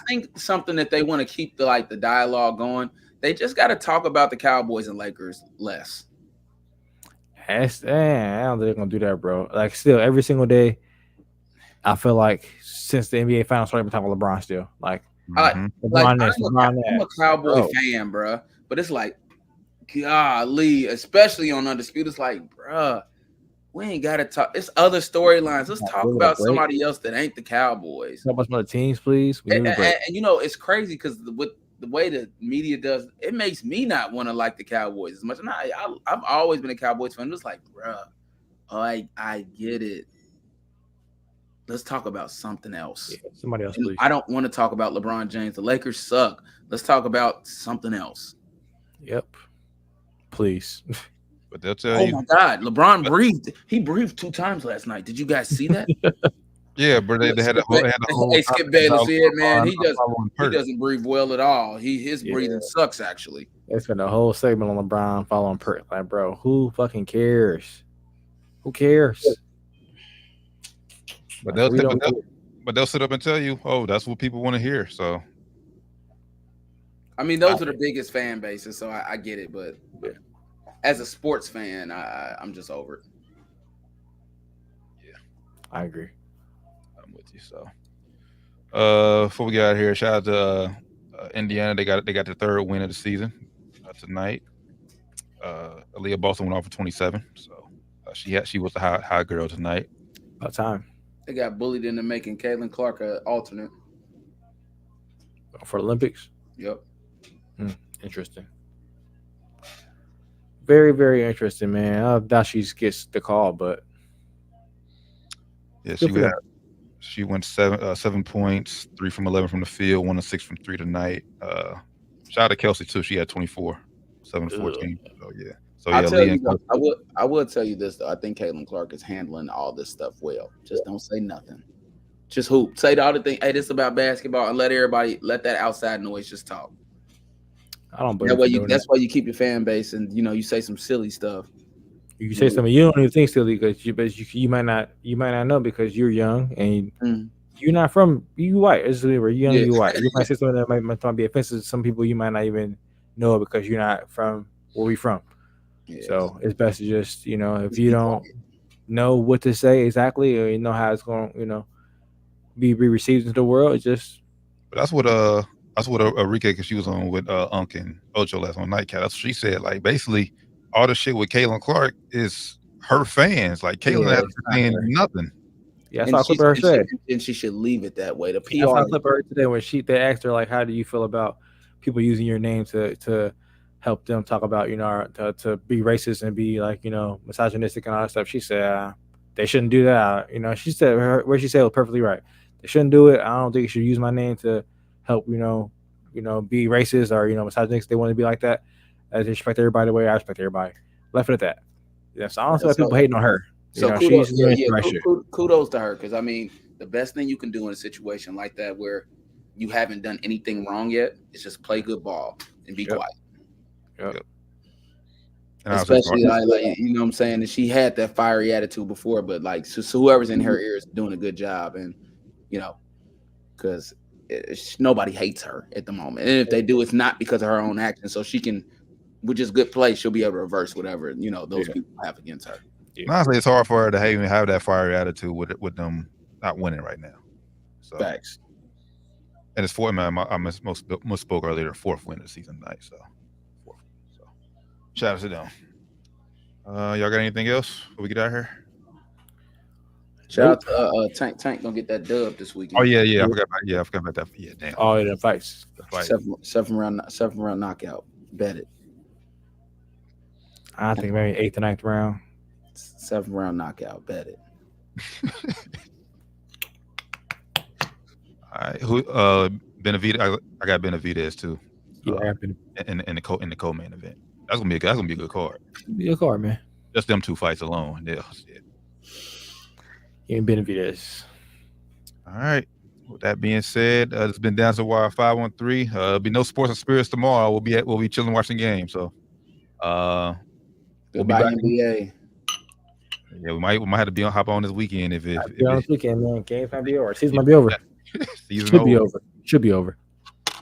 S5: think something that they want to keep the dialogue going. They just got to talk about the Cowboys and Lakers less.
S4: I don't think they're gonna do that, bro. Like, still every single day, I feel like since the NBA Finals started, we're talking about LeBron still. Like,
S5: I'm a Cowboy fan, bro. But it's like, golly, especially on Undisputed, it's like, bruh, we ain't got to talk. It's other storylines. Let's talk about somebody else that ain't the Cowboys.
S4: Talk about some other teams, please.
S5: And it's crazy because with the way the media does, it makes me not want to like the Cowboys as much. And I've always been a Cowboys fan. It's like, bruh, I get it. Let's talk about something else.
S4: Yeah, somebody else, please.
S5: I don't want to talk about LeBron James. The Lakers suck. Let's talk about something else.
S4: Yep. Please.
S6: But they'll tell you.
S5: Oh my God, LeBron breathed. He breathed 2 times last night. Did you guys see that?
S6: Yeah, but they had a whole.
S5: Hey, Skip Bayless said, man, he doesn't breathe well at all. His breathing sucks actually.
S4: They spent a whole segment on LeBron following Pert. Like, bro, who fucking cares? Who cares?
S6: But they'll sit up and tell you, oh, that's what people want to hear. So,
S5: I mean, those are the biggest fan bases, so I get it. But as a sports fan, I'm just over it.
S6: Yeah,
S4: I agree.
S6: I'm with you. So, before we get out of here, shout out to Indiana. They got the 3rd win of the season tonight. Aaliyah Boston went off for 27. So she was the high girl tonight.
S4: About time.
S5: They got bullied into making Caitlin Clark an alternate
S4: for Olympics.
S5: Yep.
S4: Interesting. Very, very interesting, man. I doubt she gets the call, but
S6: yeah, she went 7 points, 3 from 11 from the field, 1 of 6 from 3 tonight. Shout out to Kelsey too. She had 24, 7 to 14. So yeah. So yeah,
S5: I will tell you this though. I think Caitlin Clark is handling all this stuff well. Just don't say nothing. Just hoop. Say the other thing. Hey, this is about basketball, and let that outside noise just talk.
S4: I don't believe
S5: that's why you keep your fan base, and you say some silly stuff.
S4: You say something you don't even think silly because you might not know because you're young and you're not from you white. It's you're young, you white. You might say something that might be offensive to some people you might not even know because you're not from where we from. Yes. So it's best to just if you don't know what to say exactly or you know how it's going be received into the world, it's just.
S6: But that's what Enrique, because she was on with Unc and Ocho last on Nightcap. That's what she said. Like basically, all the shit with Caitlin Clark is her fans. Like Caitlin hasn't saying nothing.
S4: Yeah, that's what her said.
S5: And she should leave it that way. The PR.
S4: I saw her today when they asked her like, "How do you feel about people using your name to help them talk about to be racist and be like misogynistic and all that stuff?" She said they shouldn't do that. She said what she said was perfectly right. They shouldn't do it. I don't think you should use my name to help be racist or misogynistic. They want to be like that. I respect everybody the way I respect everybody. Left it at that. Yeah, so I don't see why people hating on her.
S5: So kudos to her because I mean the best thing you can do in a situation like that where you haven't done anything wrong yet is just play good ball and be quiet.
S6: Yep.
S5: Especially like what I'm saying, and she had that fiery attitude before, but like so whoever's in her ear is doing a good job, and because nobody hates her at the moment, and if they do, it's not because of her own actions. So she can, with just good play, she'll be able to reverse whatever those people have against her.
S6: Yeah. Honestly, it's hard for her to even have that fiery attitude with them not winning right now. So
S5: facts.
S6: And it's 4. Man, I misspoke earlier. 4th win of the season tonight. So 4th. So shout out to them. Y'all got anything else before we get out of here?
S5: Shout out to Tank gonna get that dub this weekend.
S6: Oh yeah. I forgot about that. Yeah, damn.
S4: Oh, the fights.
S5: Seven round knockout. Bet it.
S4: I think maybe 8th or 9th round.
S5: 7th round knockout. Bet it.
S6: All right. Who? Benavidez. I got Benavidez too.
S4: Yeah.
S6: In the co-main event. That's gonna be a good card.
S4: Be a card, man.
S6: Just them 2 fights alone. Yeah.
S4: Benavidez.
S6: All right. With that being said, it's been Down to the Wire 513. There'll be no sports and spirits tomorrow. We'll be chilling watching games. So,
S5: we'll be back. NBA.
S6: Yeah, we might have to hop on this weekend if
S4: on this weekend, man. Games might be over. Season might be over. Should be over.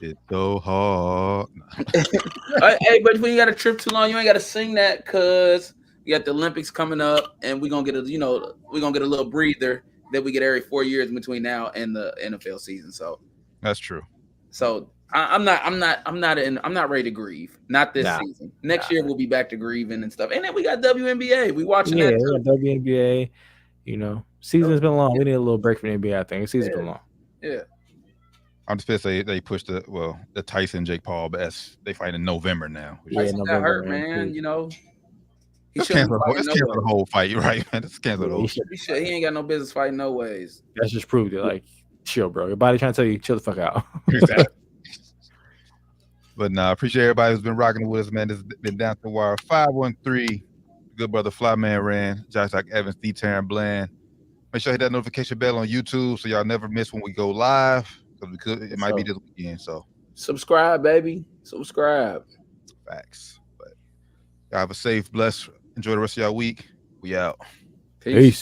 S6: It's so hard.
S5: Hey, but when you got a trip too long, you ain't got to sing that because you got the Olympics coming up, and we're gonna get a little breather that we get every 4 years between now and the NFL season. So
S6: that's true.
S5: So I'm not ready to grieve. Not this season. Next year we'll be back to grieving and stuff. And then we got WNBA. We watching that too.
S4: Yeah, WNBA. You know, season's been long. We need a little break from the NBA. I think the season's been long.
S5: Yeah.
S6: I'm just pissed they pushed the Tyson Jake Paul, but they fight in November now.
S5: Tyson got hurt, man. You know,
S6: he cancel the whole fight, right, man? Let's cancel the whole.
S5: He ain't got no business fighting no ways.
S4: That's just proved it. Like, chill, bro. Your body trying to tell you, chill the fuck out.
S6: Exactly. But I appreciate everybody who's been rocking with us, man. This has been Down to the Wire 513. Good brother Flyman Ran, Josh Evans, D. Taryn Bland. Make sure you hit that notification bell on YouTube so y'all never miss when we go live. Because it might be this weekend. So
S5: subscribe, baby. Subscribe.
S6: Facts. But y'all have a safe, blessed, enjoy the rest of y'all week. We out.
S4: Peace.